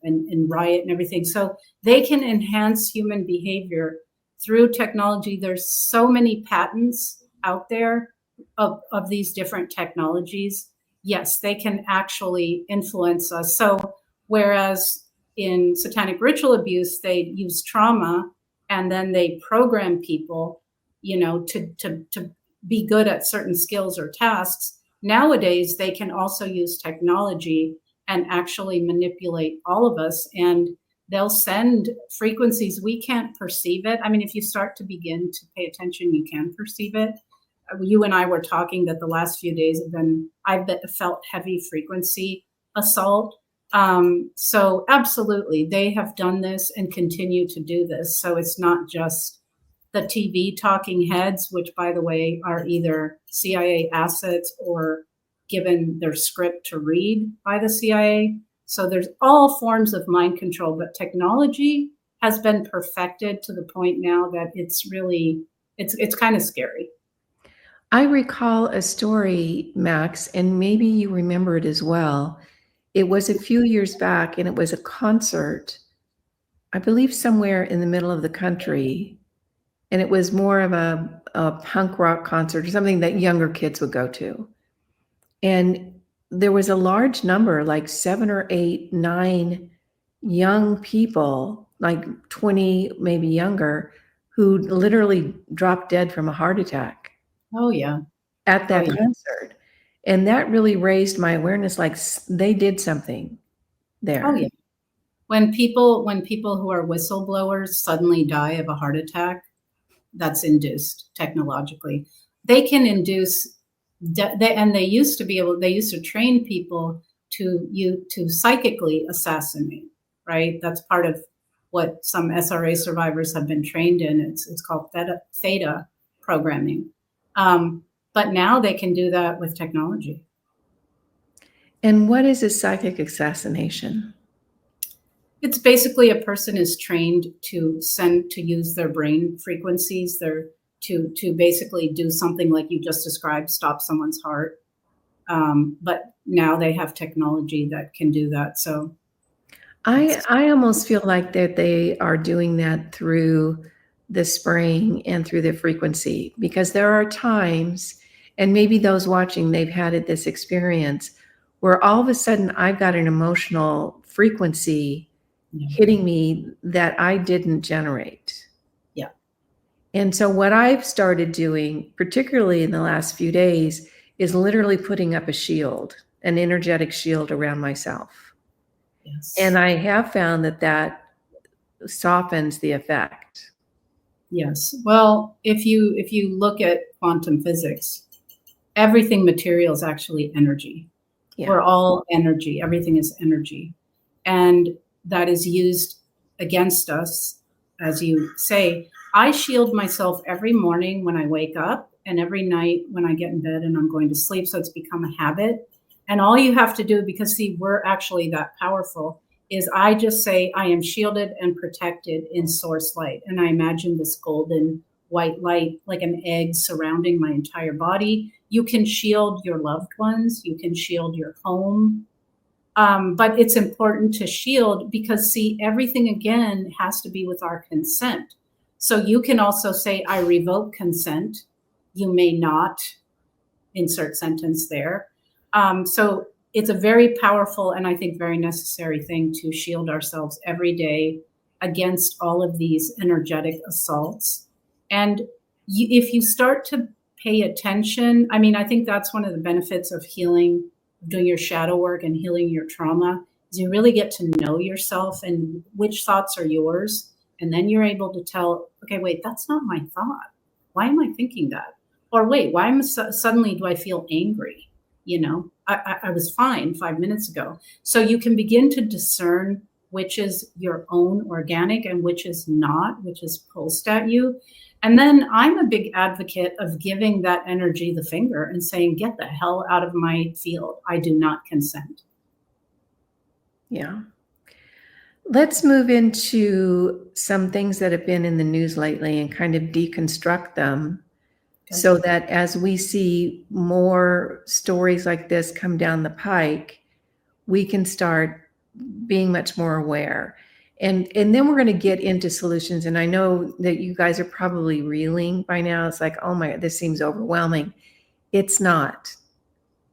riot and everything. So they can enhance human behavior through technology. There's so many patents out there of these different technologies. Yes, they can actually influence us. So whereas in satanic ritual abuse, they use trauma and then they program people, to be good at certain skills or tasks. Nowadays, they can also use technology and actually manipulate all of us. And they'll send frequencies. We can't perceive it. I mean, if you start to begin to pay attention, you can perceive it. You and I were talking that the last few days I've felt heavy frequency assault. So absolutely, they have done this and continue to do this. So it's not just the TV talking heads, which, by the way, are either CIA assets or given their script to read by the CIA. So there's all forms of mind control, but technology has been perfected to the point now that it's kind of scary. I recall a story, Max, and maybe you remember it as well. It was a few years back, and it was a concert, I believe somewhere in the middle of the country. And it was more of a punk rock concert or something that younger kids would go to. And there was a large number, like 7 or 8, 9 young people, like 20, maybe younger, who literally dropped dead from a heart attack Oh yeah. at Oh that yeah. concert. And that really raised my awareness, like they did something Oh there. yeah. When people who are whistleblowers suddenly die of a heart attack, that's induced technologically. They can induce they used to train people to psychically assassinate, right? That's part of what some SRA survivors have been trained in. It's called theta programming. But now they can do that with technology. And what is a psychic assassination? It's basically a person is trained to use their brain frequencies, to basically do something like you just described, stop someone's heart. But now they have technology that can do that. So I almost feel like that they are doing that through the spraying and through the frequency, because there are times, and maybe those watching, they've had this experience where all of a sudden I've got an emotional frequency yeah, hitting me that I didn't generate. yeah. And so what I've started doing, particularly in the last few days, is literally putting up a shield, an energetic shield around myself. Yes. And I have found that that softens the effect. Yes. Well, if you look at quantum physics, everything material is actually energy. Yeah. We're all energy. Everything is energy. And that is used against us, as you say. I shield myself every morning when I wake up and every night when I get in bed and I'm going to sleep. So it's become a habit. And all you have to do, because see, we're actually that powerful, is I just say, I am shielded and protected in source light. And I imagine this golden white light, like an egg surrounding my entire body. You can shield your loved ones, you can shield your home. But it's important to shield because, see, everything again has to be with our consent. So you can also say, I revoke consent. You may not insert sentence there. So it's a very powerful and I think very necessary thing to shield ourselves every day against all of these energetic assaults. And if you start to pay attention, I mean, I think that's one of the benefits of healing, doing your shadow work and healing your trauma, is you really get to know yourself and which thoughts are yours. And then you're able to tell, okay, wait, that's not my thought. Why am I thinking that? Or wait, why am suddenly do I feel angry? You know, I was fine 5 minutes ago. So you can begin to discern which is your own organic and which is not, which is pulsed at you. And then I'm a big advocate of giving that energy the finger and saying, get the hell out of my field. I do not consent. Yeah. Let's move into some things that have been in the news lately and kind of deconstruct them. Okay. So that as we see more stories like this come down the pike, we can start being much more aware. And then we're going to get into solutions. And I know that you guys are probably reeling by now. It's like, oh my, this seems overwhelming. It's not.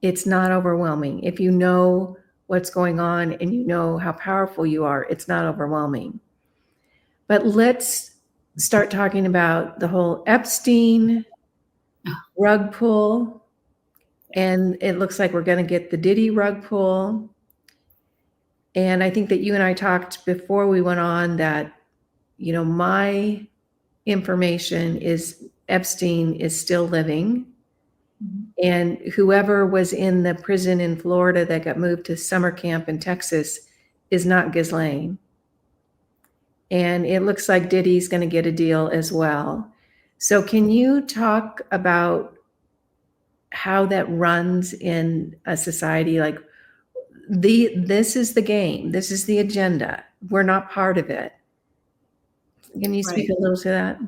It's not overwhelming. If you know what's going on and you know how powerful you are, it's not overwhelming. But let's start talking about the whole Epstein rug pull. And it looks like we're going to get the Diddy rug pull. And I think that you and I talked before we went on that, you know, my information is Epstein is still living. Mm-hmm. And whoever was in the prison in Florida that got moved to summer camp in Texas is not Ghislaine. And it looks like Diddy's going to get a deal as well. So can you talk about how that runs in a society? Like, this is the game. This is the agenda. We're not part of it. Can you speak a little to that?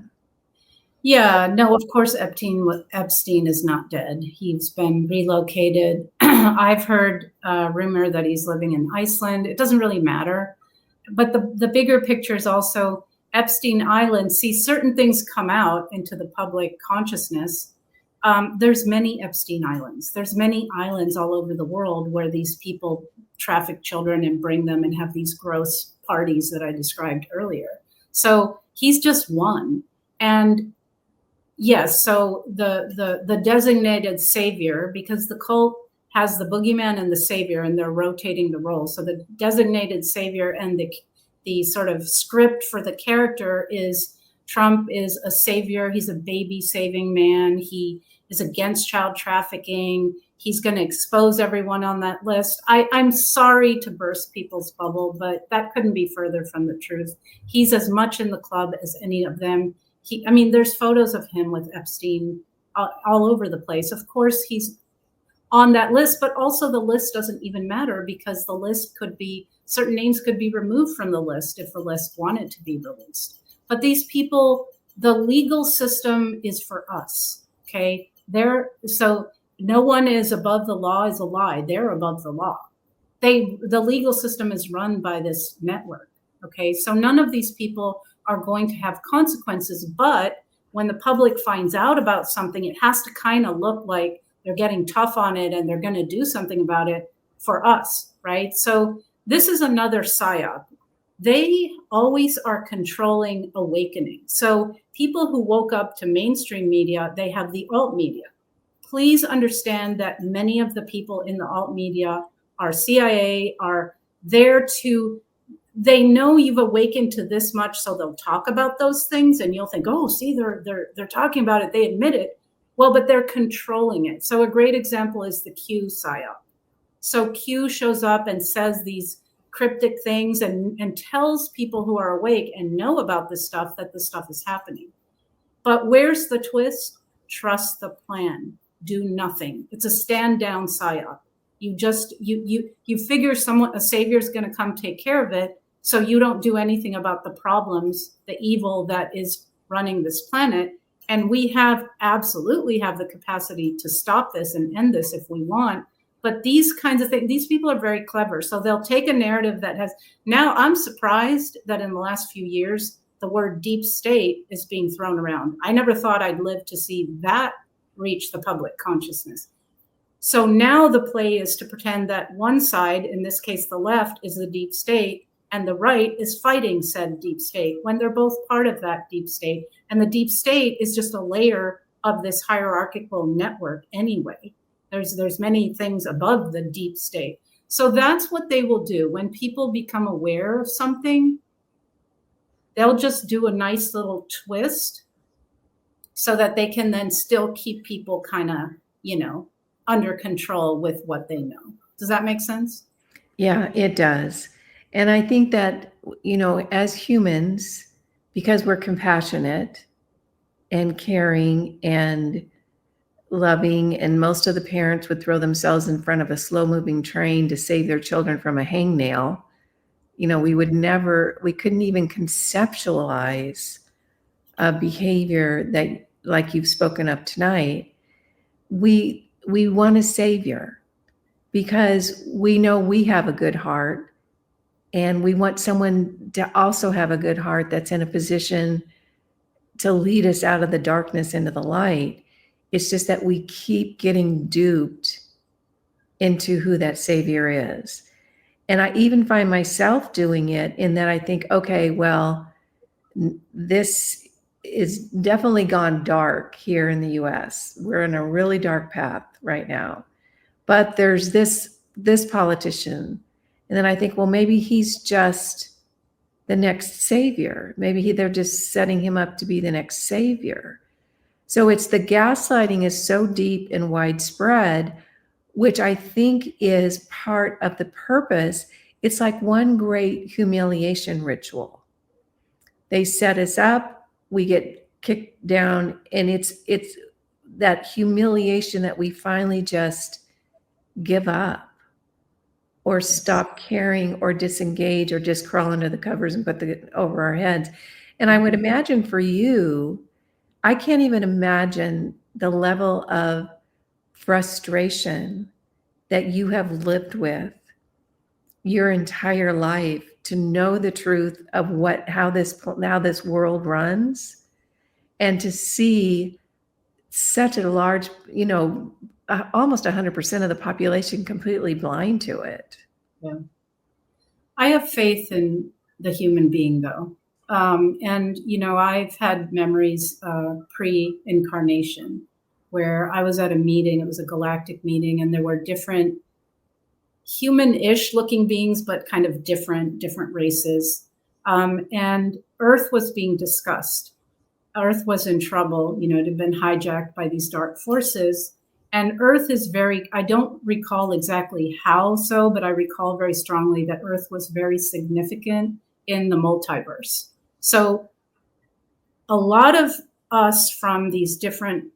Yeah, no, of course, Epstein is not dead. He's been relocated. I've heard a rumor that he's living in Iceland. It doesn't really matter. But the bigger picture is also Epstein Island. See, certain things come out into the public consciousness. There's many Epstein Islands. There's many islands all over the world where these people traffic children and bring them and have these gross parties that I described earlier. So he's just one. And yes, so the designated savior, because the cult has the boogeyman and the savior, and they're rotating the role. So the designated savior and the sort of script for the character is Trump is a savior. He's a baby saving man. He is against child trafficking. He's going to expose everyone on that list. I'm sorry to burst people's bubble, but that couldn't be further from the truth. He's as much in the club as any of them. I mean, there's photos of him with Epstein all over the place. Of course, he's on that list, but also the list doesn't even matter because the list could be, certain names could be removed from the list if the list wanted to be released. But these people, the legal system is for us, okay? So no one is above the law is a lie. They're above the law. The legal system is run by this network, okay? So none of these people are going to have consequences, but when the public finds out about something, it has to kind of look like they're getting tough on it and they're going to do something about it for us, right? So this is another psyop. they always are controlling awakening. So people who woke up to mainstream media, they have the alt media. Please understand that many of the people in the alt media are CIA, are there to, they know you've awakened to this much, so they'll talk about those things, and you'll think, oh, see, they're talking about it, they admit it. Well, but they're controlling it. So a great example is the Q psyop. So Q shows up and says these cryptic things and tells people who are awake and know about this stuff that this stuff is happening. But where's the twist? Trust the plan. Do nothing. It's a stand down psyop. You just you figure a savior's going to come take care of it, so you don't do anything about the problems, the evil that is running this planet. And we absolutely have the capacity to stop this and end this if we want. But these kinds of things, these people are very clever. So they'll take a narrative that has, now I'm surprised that in the last few years, the word deep state is being thrown around. I never thought I'd live to see that reach the public consciousness. So now the play is to pretend that one side, in this case, the left, is the deep state, and the right is fighting said deep state, when they're both part of that deep state. And the deep state is just a layer of this hierarchical network anyway. There's many things above the deep state. So that's what they will do. When people become aware of something, they'll just do a nice little twist so that they can then still keep people kind of, under control with what they know. Does that make sense? Yeah, it does. And I think that, as humans, because we're compassionate and caring and loving, and most of the parents would throw themselves in front of a slow-moving train to save their children from a hangnail, we couldn't even conceptualize a behavior that, like you've spoken of tonight. We want a savior because we know we have a good heart, and we want someone to also have a good heart that's in a position to lead us out of the darkness into the light. It's just that we keep getting duped into who that savior is. And I even find myself doing it in that I think, okay, well, this is definitely gone dark here in the US. We're in a really dark path right now. But there's this politician. And then I think, well, maybe he's just the next savior. Maybe they're just setting him up to be the next savior. So it's the gaslighting is so deep and widespread, which I think is part of the purpose. It's like one great humiliation ritual. They set us up, we get kicked down, and it's that humiliation that we finally just give up or stop caring or disengage or just crawl under the covers and put it over our heads. And I would imagine for you, I can't even imagine the level of frustration that you have lived with your entire life to know the truth of how this world runs, and to see such a large, almost 100% of the population completely blind to it. Yeah. I have faith in the human being, though. And, I've had memories pre-incarnation where I was at a meeting. It was a galactic meeting, and there were different human-ish looking beings, but kind of different races. And Earth was being discussed. Earth was in trouble. It had been hijacked by these dark forces. And Earth is I don't recall exactly how so, but I recall very strongly that Earth was very significant in the multiverse. So a lot of us from these different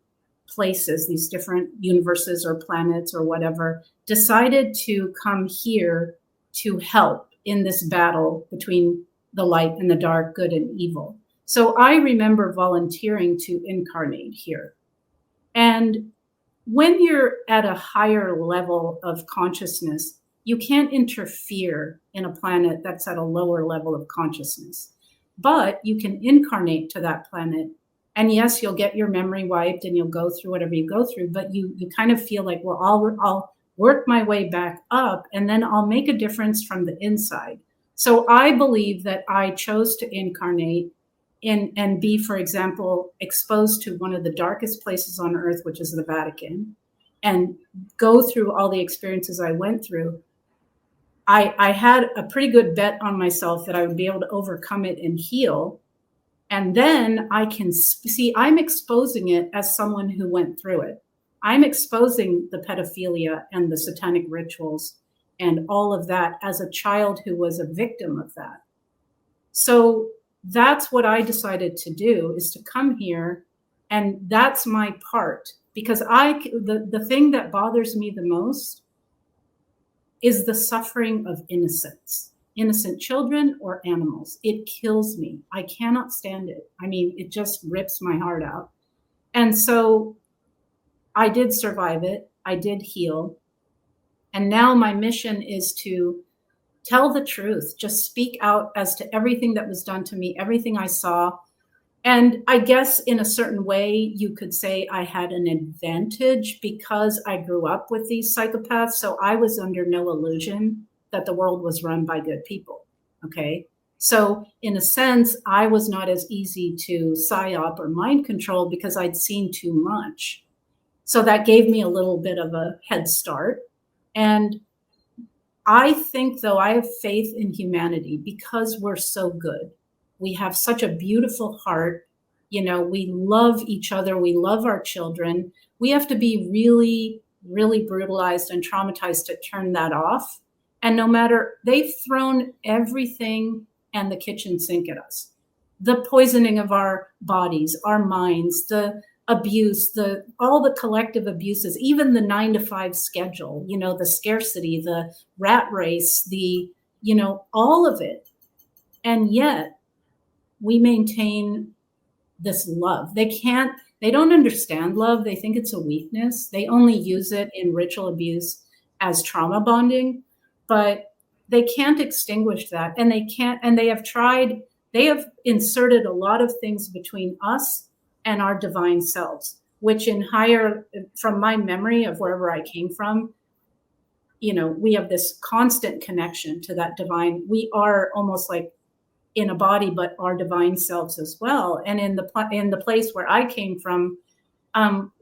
places, these different universes or planets or whatever, decided to come here to help in this battle between the light and the dark, good and evil. So I remember volunteering to incarnate here. And when you're at a higher level of consciousness, you can't interfere in a planet that's at a lower level of consciousness. But you can incarnate to that planet. And yes, you'll get your memory wiped and you'll go through whatever you go through, but you kind of feel like, well, I'll work my way back up, and then I'll make a difference from the inside. So I believe that I chose to incarnate and be, for example, exposed to one of the darkest places on earth, which is the Vatican, and go through all the experiences I went through. I had a pretty good bet on myself that I would be able to overcome it and heal. And then I can see, I'm exposing it as someone who went through it. I'm exposing the pedophilia and the satanic rituals and all of that as a child who was a victim of that. So that's what I decided to do, is to come here, and that's my part. Because the thing that bothers me the most is the suffering of innocent children or animals. It kills me. I cannot stand it. I mean, it just rips my heart out. And so I did survive it. I did heal. And now my mission is to tell the truth, just speak out as to everything that was done to me, everything I saw. And I guess in a certain way, you could say I had an advantage because I grew up with these psychopaths. So I was under no illusion that the world was run by good people. Okay. So in a sense, I was not as easy to psyop or mind control because I'd seen too much. So that gave me a little bit of a head start. And I think, though, I have faith in humanity because we're so good. We have such a beautiful heart. You know, we love each other. We love our children. We have to be really, really brutalized and traumatized to turn that off. And no matter, they've thrown everything and the kitchen sink at us. The poisoning of our bodies, our minds, the abuse, all the collective abuses, even the 9-to-5 schedule, you know, the scarcity, the rat race, all of it. And yet we maintain this love. They don't understand love. They think it's a weakness. They only use it in ritual abuse as trauma bonding, but they can't extinguish that. And they have inserted a lot of things between us and our divine selves, which from my memory of wherever I came from, we have this constant connection to that divine. We are almost like in a body, but our divine selves as well. And in the place where I came from,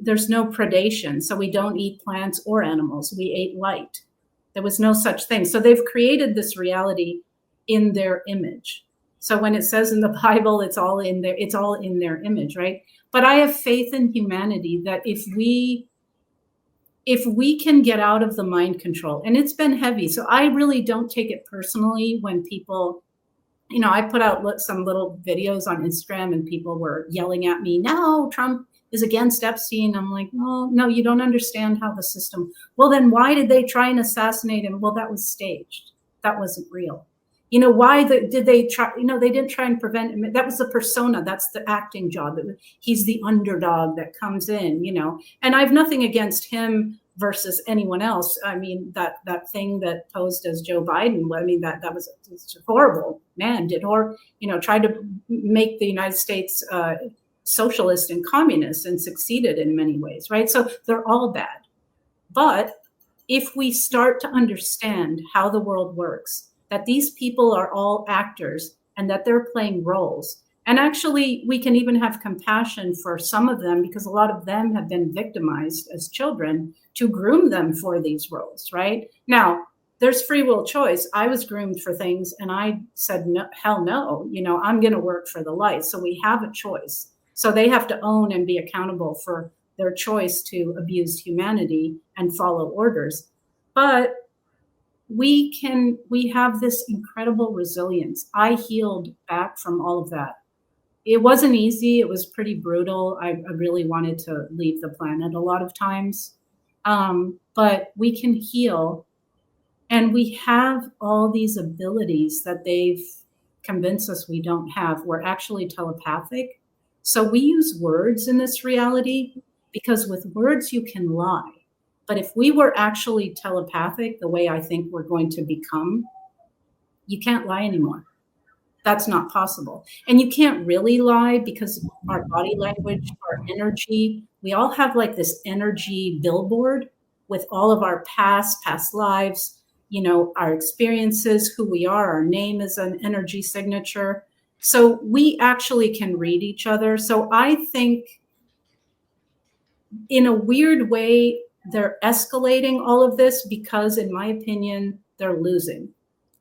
there's no predation. So we don't eat plants or animals. We ate light. There was no such thing. So they've created this reality in their image. So when it says in the Bible, it's all in their image, right? But I have faith in humanity that if we can get out of the mind control, and it's been heavy. So I really don't take it personally when people, I put out some little videos on Instagram and people were yelling at me, no, Trump is against Epstein. I'm like, well, no, you don't understand how the system, well, then why did they try and assassinate him? Well, that was staged. That wasn't real. Why did they try? They didn't try and prevent him. That was the persona. That's the acting job. He's the underdog that comes in, and I have nothing against him versus anyone else. I mean, that thing that posed as Joe Biden, I mean, that was horrible. Man, tried to make the United States socialist and communist and succeeded in many ways, right? So they're all bad. But if we start to understand how the world works, that these people are all actors and that they're playing roles. And actually, we can even have compassion for some of them because a lot of them have been victimized as children to groom them for these roles, right? Now, there's free will choice. I was groomed for things and I said, no, hell no, I'm going to work for the light. So we have a choice. So they have to own and be accountable for their choice to abuse humanity and follow orders. But we have this incredible resilience. I healed back from all of that. It wasn't easy. It was pretty brutal. I really wanted to leave the planet a lot of times. But we can heal. And we have all these abilities that they've convinced us we don't have. We're actually telepathic. So we use words in this reality because with words you can lie. But if we were actually telepathic, the way I think we're going to become, you can't lie anymore. That's not possible. And you can't really lie because our body language, our energy, we all have like this energy billboard with all of our past lives, our experiences, who we are. Our name is an energy signature. So we actually can read each other. So I think in a weird way, they're escalating all of this because, in my opinion, they're losing.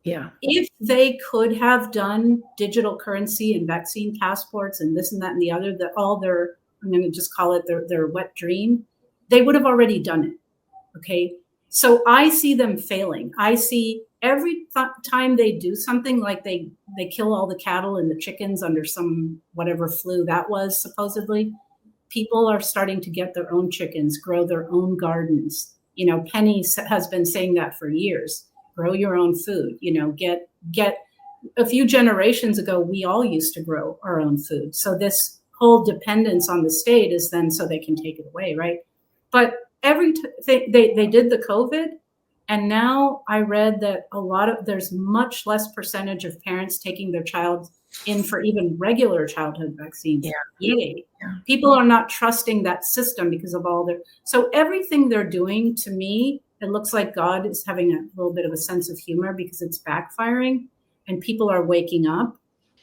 Yeah. If they could have done digital currency and vaccine passports and this and that and the other, that all their, I'm going to just call it their wet dream, they would have already done it. Okay. So I see them failing. I see every time they do something, like they kill all the cattle and the chickens under some whatever flu that was, supposedly, people are starting to get their own chickens, grow their own gardens. Penny has been saying that for years. Grow your own food. Get a few generations ago, we all used to grow our own food. So this whole dependence on the state is then so they can take it away, right? But they did the COVID, and now I read that there's much less percentage of parents taking their child in for even regular childhood vaccines. Yeah. Yay. Yeah. People are not trusting that system because of so everything they're doing, to me, it looks like God is having a little bit of a sense of humor because it's backfiring and people are waking up.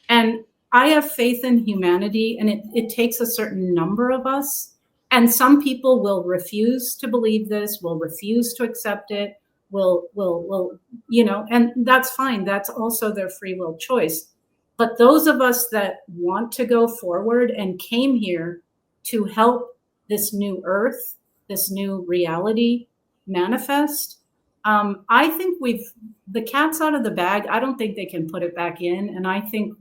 And I have faith in humanity, and it takes a certain number of us. And some people will refuse to believe this, will refuse to accept it, will, and that's fine. That's also their free will choice. But those of us that want to go forward and came here to help this new earth, this new reality manifest, I think the cat's out of the bag. I don't think they can put it back in. And I think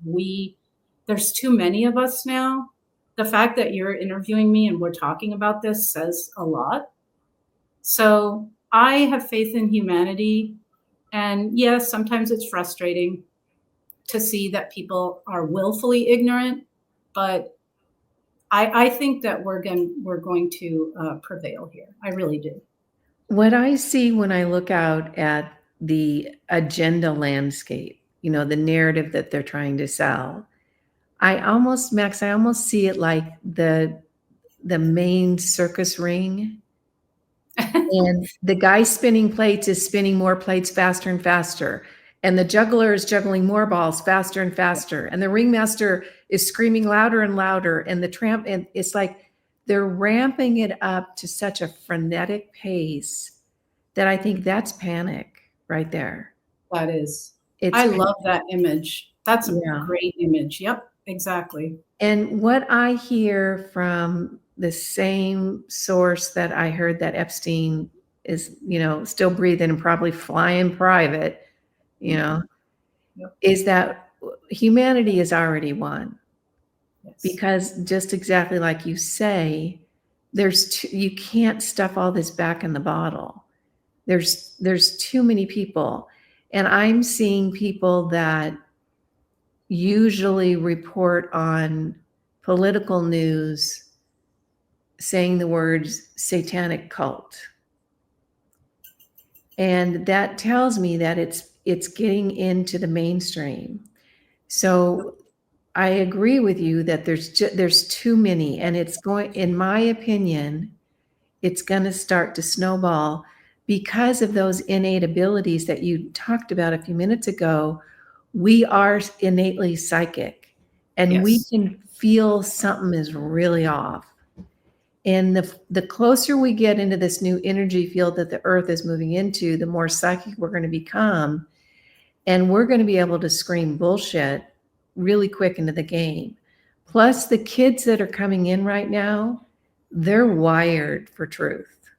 there's too many of us now. The fact that you're interviewing me and we're talking about this says a lot. So I have faith in humanity. And yes, sometimes it's frustrating to see that people are willfully ignorant, but I think that we're going to prevail here. I really do. What I see when I look out at the agenda landscape, the narrative that they're trying to sell, Max, I almost see it like the main circus ring. And the guy spinning plates is spinning more plates faster and faster. And the juggler is juggling more balls faster and faster. And the ringmaster is screaming louder and louder. And and it's like they're ramping it up to such a frenetic pace that I think that's panic right there. That is. It's I love that image. That's a Yeah. great image. Yep, exactly. And what I hear from the same source that I heard that Epstein is, still breathing and probably flying private, Yep. is that humanity is already won. Yes. Because just exactly like you say, you can't stuff all this back in the bottle. There's too many people. And I'm seeing people that usually report on political news saying the words satanic cult. And that tells me that it's getting into the mainstream. So I agree with you that there's too many, and it's going, in my opinion, it's going to start to snowball because of those innate abilities that you talked about a few minutes ago. We are innately psychic, and we Yes. can feel something is really off. And the closer we get into this new energy field that the earth is moving into, the more psychic we're going to become. And we're going to be able to scream bullshit really quick into the game. Plus, the kids that are coming in right now, they're wired for truth.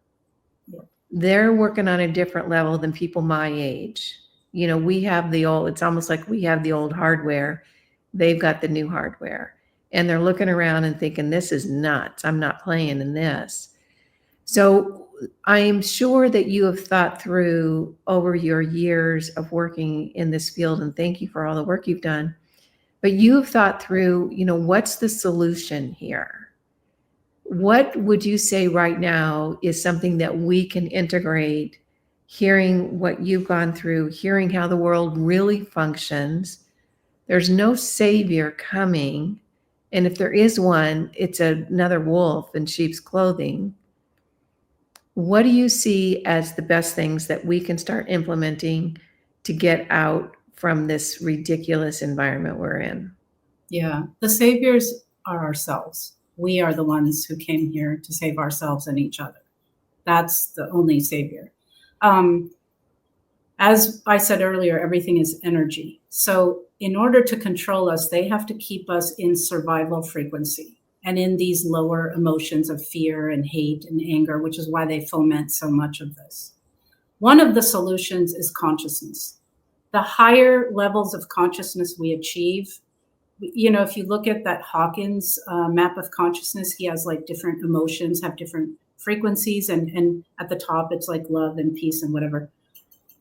Yeah. They're working on a different level than people my age. We have it's almost like we have the old hardware. They've got the new hardware. And they're looking around and thinking, this is nuts. I'm not playing in this. So I am sure that you have thought through over your years of working in this field, and thank you for all the work you've done. But you have thought through, what's the solution here? What would you say right now is something that we can integrate, hearing what you've gone through, hearing how the world really functions? There's no savior coming. And if there is one, it's another wolf in sheep's clothing. what do you see as the best things that we can start implementing to get out from this ridiculous environment we're in? Yeah, the saviors are ourselves. We are the ones who came here to save ourselves and each other. That's the only savior. As I said earlier, everything is energy. So in order to control us, they have to keep us in survival frequency and in these lower emotions of fear and hate and anger, which is why they foment so much of this. One of the solutions is consciousness. The higher levels of consciousness we achieve, you know, if you look at that Hawkins map of consciousness, he has like different emotions, have different frequencies, and at the top, it's like love and peace and whatever.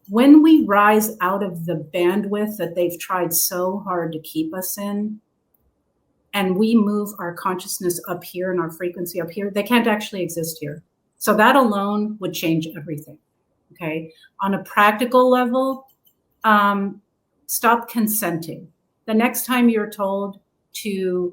When we rise out of the bandwidth that they've tried so hard to keep us in, and we move our consciousness up here and our frequency up here, they can't actually exist here. So that alone would change everything, okay? On a practical level, stop consenting. The next time you're told to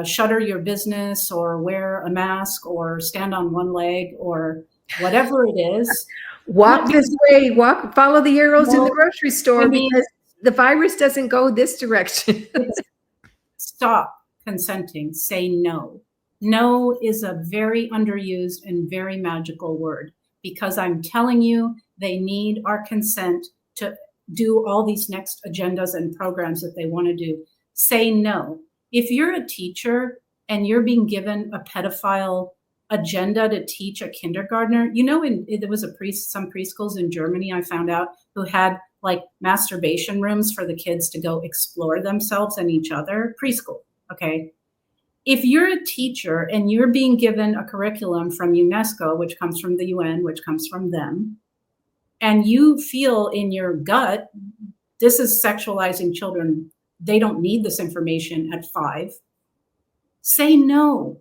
shutter your business or wear a mask or stand on one leg or whatever it is, Walk this way, follow the arrows in the Well, grocery store I mean- because the virus doesn't go this direction. stop consenting. Say no. No is a very underused and very magical word because I'm telling you, they need our consent to do all these next agendas and programs that they want to do. Say no. If you're a teacher and you're being given a pedophile agenda to teach a kindergartner, you know, there was some preschools in Germany I found out who had like masturbation rooms for the kids to go explore themselves and each other. Preschool, okay? If you're a teacher and you're being given a curriculum from UNESCO, which comes from the UN, which comes from them, and you feel in your gut, this is sexualizing children, they don't need this information at 5, say no.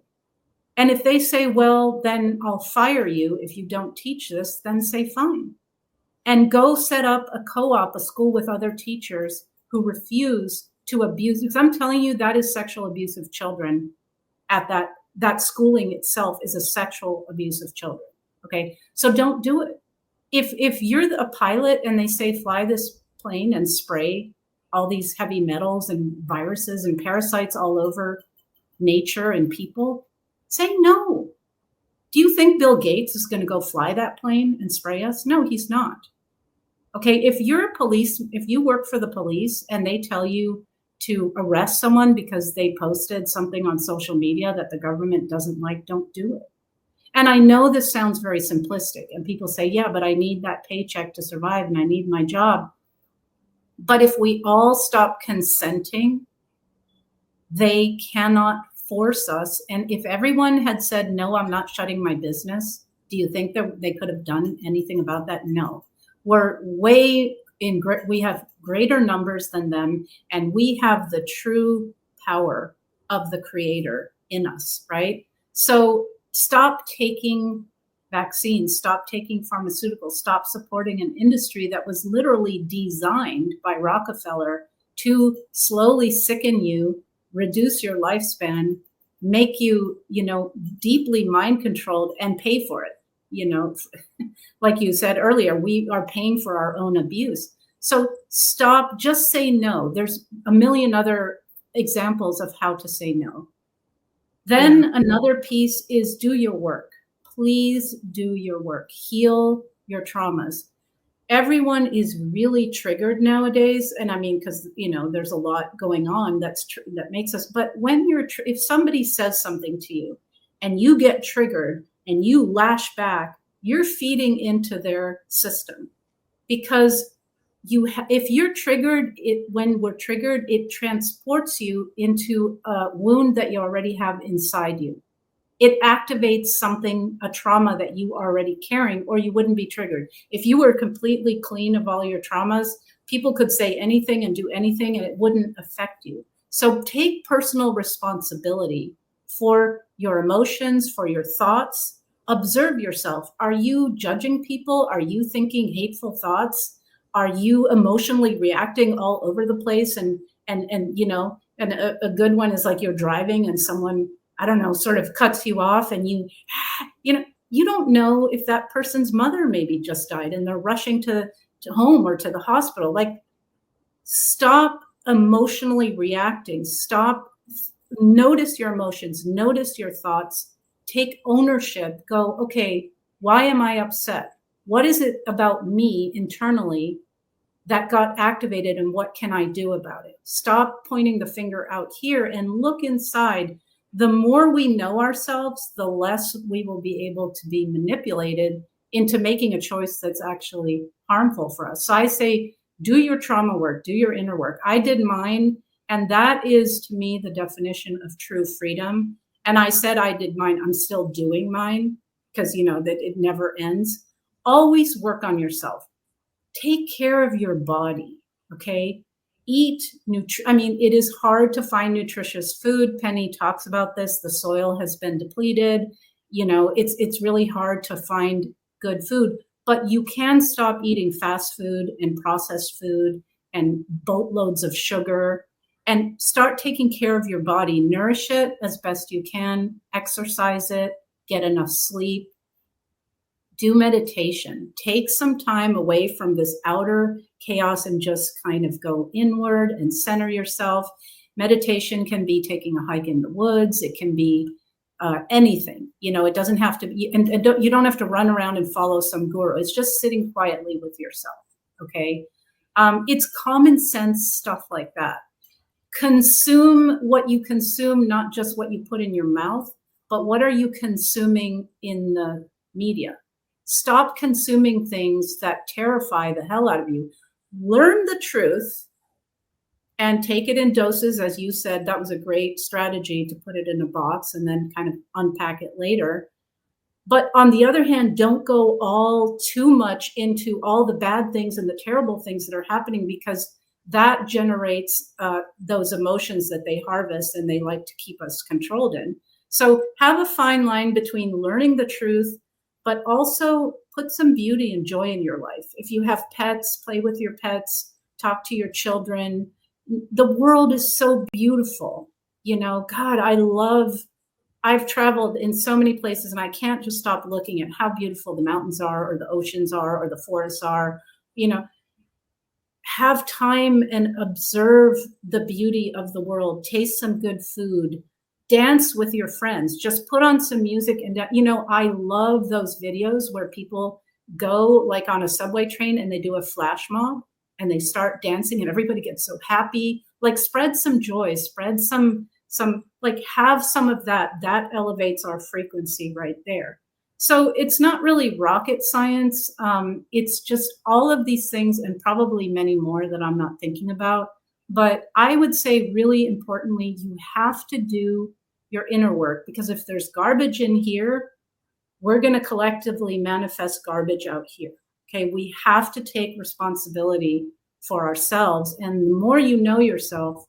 And if they say, well, then I'll fire you if you don't teach this, then say fine. And go set up a co-op, a school with other teachers who refuse to abuse. Because I'm telling you, that is sexual abuse of children. At that schooling itself is a sexual abuse of children. Okay, so don't do it. If you're a pilot and they say fly this plane and spray all these heavy metals and viruses and parasites all over nature and people, say no. Do you think Bill Gates is going to go fly that plane and spray us? No, he's not. Okay, if you're a police, if you work for the police and they tell you to arrest someone because they posted something on social media that the government doesn't like, don't do it. And I know this sounds very simplistic and people say, yeah, but I need that paycheck to survive and I need my job. But if we all stop consenting, they cannot force us. And if everyone had said, no, I'm not shutting my business, do you think that they could have done anything about that? No. We have greater numbers than them, and we have the true power of the creator in us, right? So stop taking vaccines, stop taking pharmaceuticals, stop supporting an industry that was literally designed by Rockefeller to slowly sicken you, reduce your lifespan, make you, deeply mind controlled and pay for it. Like you said earlier, we are paying for our own abuse. So stop, just say no. There's a million other examples of how to say no. Then another piece is do your work. Please do your work. Heal your traumas. Everyone is really triggered nowadays. And I mean, because, there's a lot going on that makes us, but when if somebody says something to you and you get triggered and you lash back, you're feeding into their system. Because if you're triggered, when we're triggered, it transports you into a wound that you already have inside you. It activates something, a trauma that you are already carrying, or you wouldn't be triggered. If you were completely clean of all your traumas, people could say anything and do anything and it wouldn't affect you. So take personal responsibility for your emotions, for your thoughts. Observe yourself. Are you judging people? Are you thinking hateful thoughts? Are you emotionally reacting all over the place? And a good one is like you're driving and someone, I don't know, sort of cuts you off and you you don't know if that person's mother maybe just died and they're rushing to home or to the hospital. Like, stop emotionally reacting. Stop, notice your emotions, notice your thoughts, take ownership. Go, okay, why am I upset? What is it about me internally that got activated, and what can I do about it? Stop pointing the finger out here and look inside. The more we know ourselves, the less we will be able to be manipulated into making a choice that's actually harmful for us. So I say, do your trauma work, do your inner work. I did mine, and that is, to me, the definition of true freedom. And I said I did mine. I'm still doing mine, because that it never ends. Always work on yourself. Take care of your body, okay? Eat it is hard to find nutritious food. Penny talks about this. The soil has been depleted. It's really hard to find good food, but you can stop eating fast food and processed food and boatloads of sugar, and start taking care of your body. Nourish it as best you can, exercise it, get enough sleep. Do meditation. Take some time away from this outer chaos and just kind of go inward and center yourself. Meditation can be taking a hike in the woods. It can be anything. It doesn't have to be, and you don't have to run around and follow some guru. It's just sitting quietly with yourself. Okay. It's common sense stuff like that. Consume what you consume, not just what you put in your mouth, but what are you consuming in the media? Stop consuming things that terrify the hell out of you. Learn the truth and take it in doses. As you said, that was a great strategy, to put it in a box and then kind of unpack it later. But on the other hand, don't go all too much into all the bad things and the terrible things that are happening, because that generates those emotions that they harvest and they like to keep us controlled in. So have a fine line between learning the truth, but also put some beauty and joy in your life. If you have pets, play with your pets, talk to your children. The world is so beautiful. God, I've traveled in so many places, and I can't just stop looking at how beautiful the mountains are, or the oceans are, or the forests are. Have time and observe the beauty of the world. Taste some good food. Dance with your friends. Just put on some music. And I love those videos where people go like on a subway train and they do a flash mob and they start dancing and everybody gets so happy. Like, spread some joy, spread some have some of that. That elevates our frequency right there. So it's not really rocket science. It's just all of these things, and probably many more that I'm not thinking about. But I would say, really importantly, you have to do your inner work, because if there's garbage in here, we're going to collectively manifest garbage out here. Okay, we have to take responsibility for ourselves. And the more you know yourself,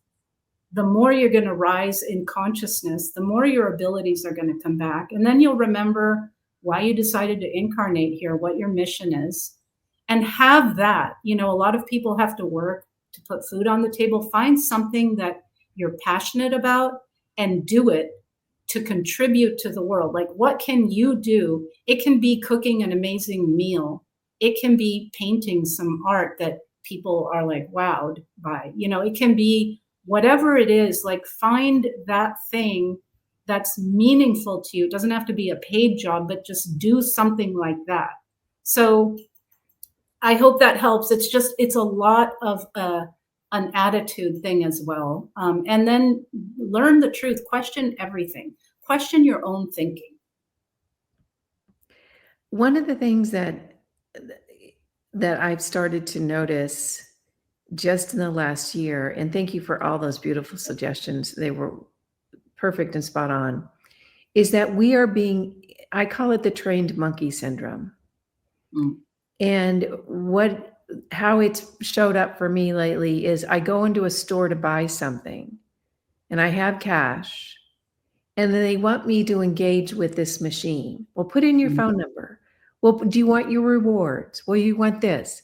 the more you're going to rise in consciousness, the more your abilities are going to come back. And then you'll remember why you decided to incarnate here, what your mission is, and have that. A lot of people have to work to put food on the table. Find something that you're passionate about and do it to contribute to the world. Like, what can you do? It can be cooking an amazing meal. It can be painting some art that people are like wowed by. It can be whatever it is. Like, find that thing that's meaningful to you. It doesn't have to be a paid job, but just do something like that. So I hope that helps. It's a lot of an attitude thing as well. And then learn the truth, question everything, question your own thinking. One of the things that I've started to notice just in the last year, and thank you for all those beautiful suggestions, they were perfect and spot on, is that we are I call it the trained monkey syndrome. Mm. And how it's showed up for me lately is I go into a store to buy something and I have cash, and then they want me to engage with this machine. Well, put in your phone number. Well, do you want your rewards? Well, you want this.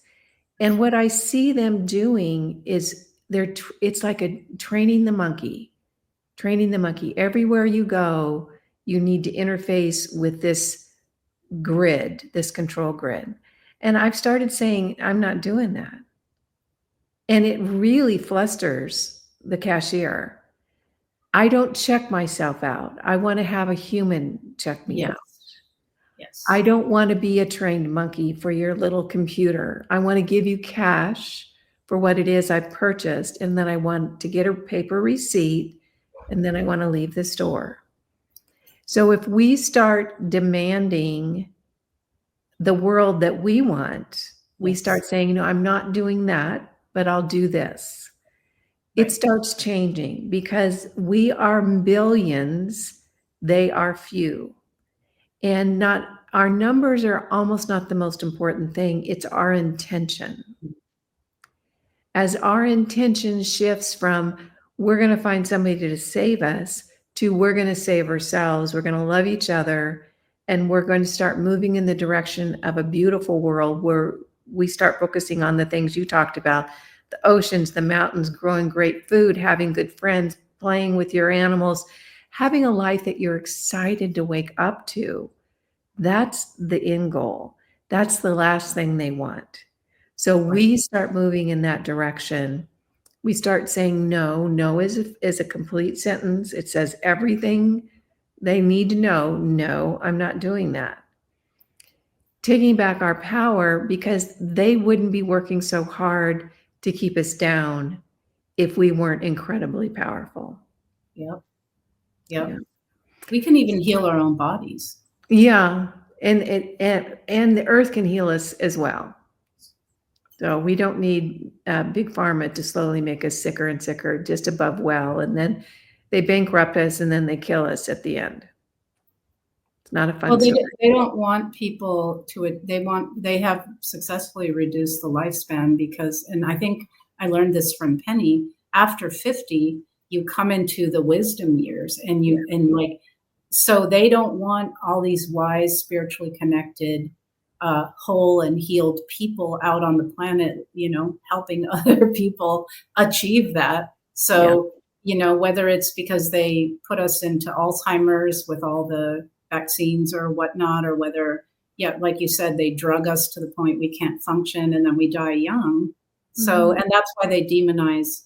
And what I see them doing is it's like training the monkey. Everywhere you go, you need to interface with this grid, this control grid. And I've started saying, I'm not doing that. And it really flusters the cashier. I don't check myself out. I want to have a human check me out. Yes. I don't want to be a trained monkey for your little computer. I want to give you cash for what it is I purchased. And then I want to get a paper receipt. And then I want to leave the store. So if we start demanding the world that we want, we start saying, I'm not doing that, but I'll do this. Right. It starts changing because we are billions, they are few. And not our numbers are almost not the most important thing. It's our intention. As our intention shifts from we're going to find somebody to save us to we're going to save ourselves, we're going to love each other, and we're going to start moving in the direction of a beautiful world where we start focusing on the things you talked about, the oceans, the mountains, growing great food, having good friends, playing with your animals, having a life that you're excited to wake up to. That's the end goal. That's the last thing they want. So we start moving in that direction. We start saying no. No is a complete sentence. It says everything they need to know. No, I'm not doing that. Taking back our power because they wouldn't be working so hard to keep us down if we weren't incredibly powerful. Yep. We can even heal our own bodies. Yeah. And the earth can heal us as well. So we don't need big pharma to slowly make us sicker and sicker, just above well. And then they bankrupt us and then they kill us at the end. It's not a fun story. They don't want people to, they have successfully reduced the lifespan because, and I think I learned this from Penny, after 50, you come into the wisdom years and so they don't want all these wise, spiritually connected, whole and healed people out on the planet, helping other people achieve that. So, whether it's because they put us into Alzheimer's with all the vaccines or whatnot, or whether, like you said, they drug us to the point we can't function and then we die young. Mm-hmm. So, and that's why they demonize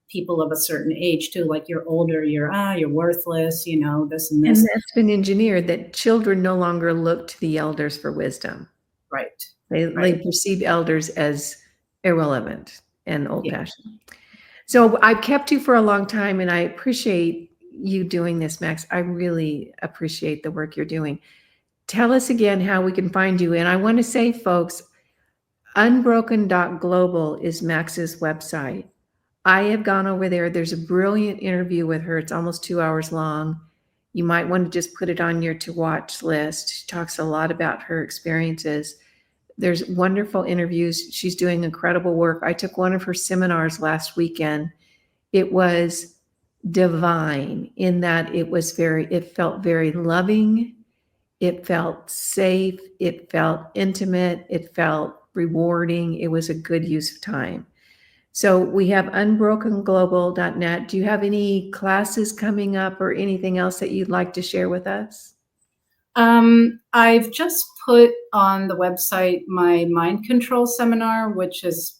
people of a certain age too, like you're older, you're worthless, this and this. And that's been engineered that children no longer look to the elders for wisdom. Right. They perceive elders as irrelevant and old-fashioned. So I've kept you for a long time, and I appreciate you doing this, Max. I really appreciate the work you're doing. Tell us again how we can find you. And I want to say, folks, unbroken.global is Max's website. I have gone over there. There's a brilliant interview with her. It's almost 2 hours long. You might want to just put it on your to-watch list. She talks a lot about her experiences. There's wonderful interviews. She's doing incredible work. I took one of her seminars last weekend. It was divine in that it felt very loving. It felt safe. It felt intimate. It felt rewarding. It was a good use of time. So we have unbrokenglobal.net. Do you have any classes coming up or anything else that you'd like to share with us? I've just put on the website my mind control seminar, which is,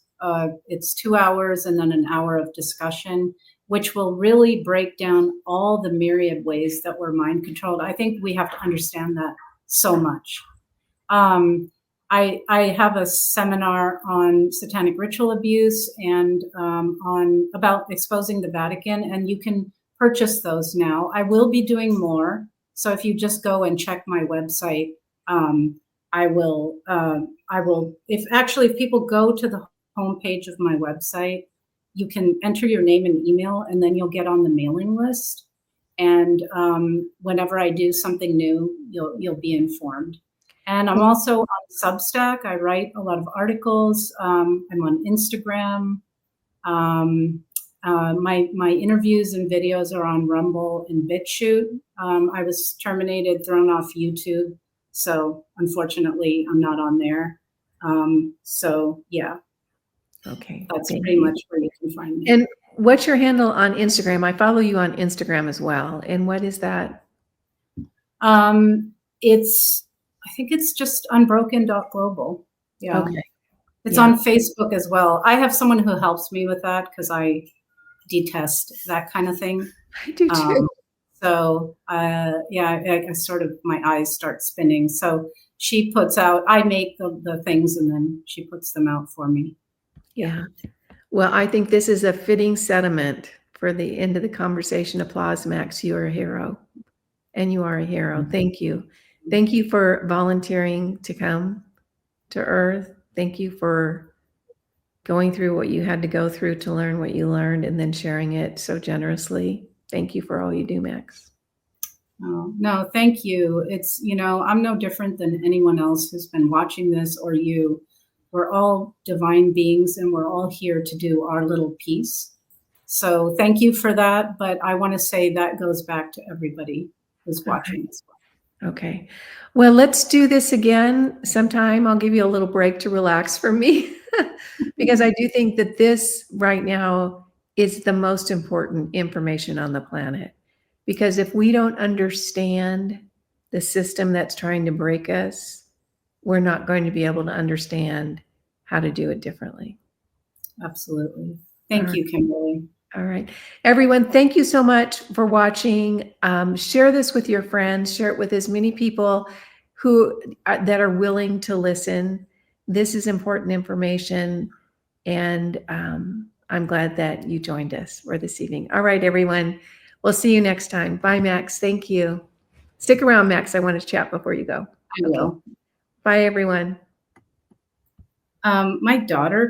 it's 2 hours and then an hour of discussion, which will really break down all the myriad ways that we're mind controlled. I think we have to understand that so much. I have a seminar on satanic ritual abuse and about exposing the Vatican, and you can purchase those now. I will be doing more. So if you just go and check my website, I will, if people go to the homepage of my website, you can enter your name and email, and then you'll get on the mailing list. And whenever I do something new, you'll be informed. And I'm also on Substack. I write a lot of articles. I'm on Instagram. My interviews and videos are on Rumble and BitChute. I was terminated, thrown off YouTube. So unfortunately, I'm not on there. So yeah. Okay. That's pretty much where you can find me. And what's your handle on Instagram? I follow you on Instagram as well. And what is that? It's I think it's just unbroken.global. Yeah. Okay. It's Yeah. on Facebook as well. I have someone who helps me with that because I detest that kind of thing. I do too. So, yeah, I sort of, my eyes start spinning. So she puts out, I make the things and then she puts them out for me. Yeah. Well, I think this is a fitting sentiment for the end of the conversation. Applause, Max. You are a hero. And you are a hero. Thank you. Thank you for volunteering to come to Earth. Thank you for going through what you had to go through to learn what you learned and then sharing it so generously. Thank you for all you do, Max. Oh, no, thank you. It's, I'm no different than anyone else who's been watching this or you. We're all divine beings and we're all here to do our little piece. So thank you for that. But I want to say that goes back to everybody who's watching as well. Okay. Well, let's do this again sometime. I'll give you a little break to relax from me because I do think that this right now is the most important information on the planet. Because if we don't understand the system that's trying to break us, we're not going to be able to understand how to do it differently. Absolutely. Thank you, Kimberly. All right. Everyone, thank you so much for watching. Share this with your friends. Share it with as many people that are willing to listen. This is important information, and I'm glad that you joined us for this evening. All right, everyone. We'll see you next time. Bye, Max. Thank you. Stick around, Max. I want to chat before you go. I will. Bye, everyone. My daughter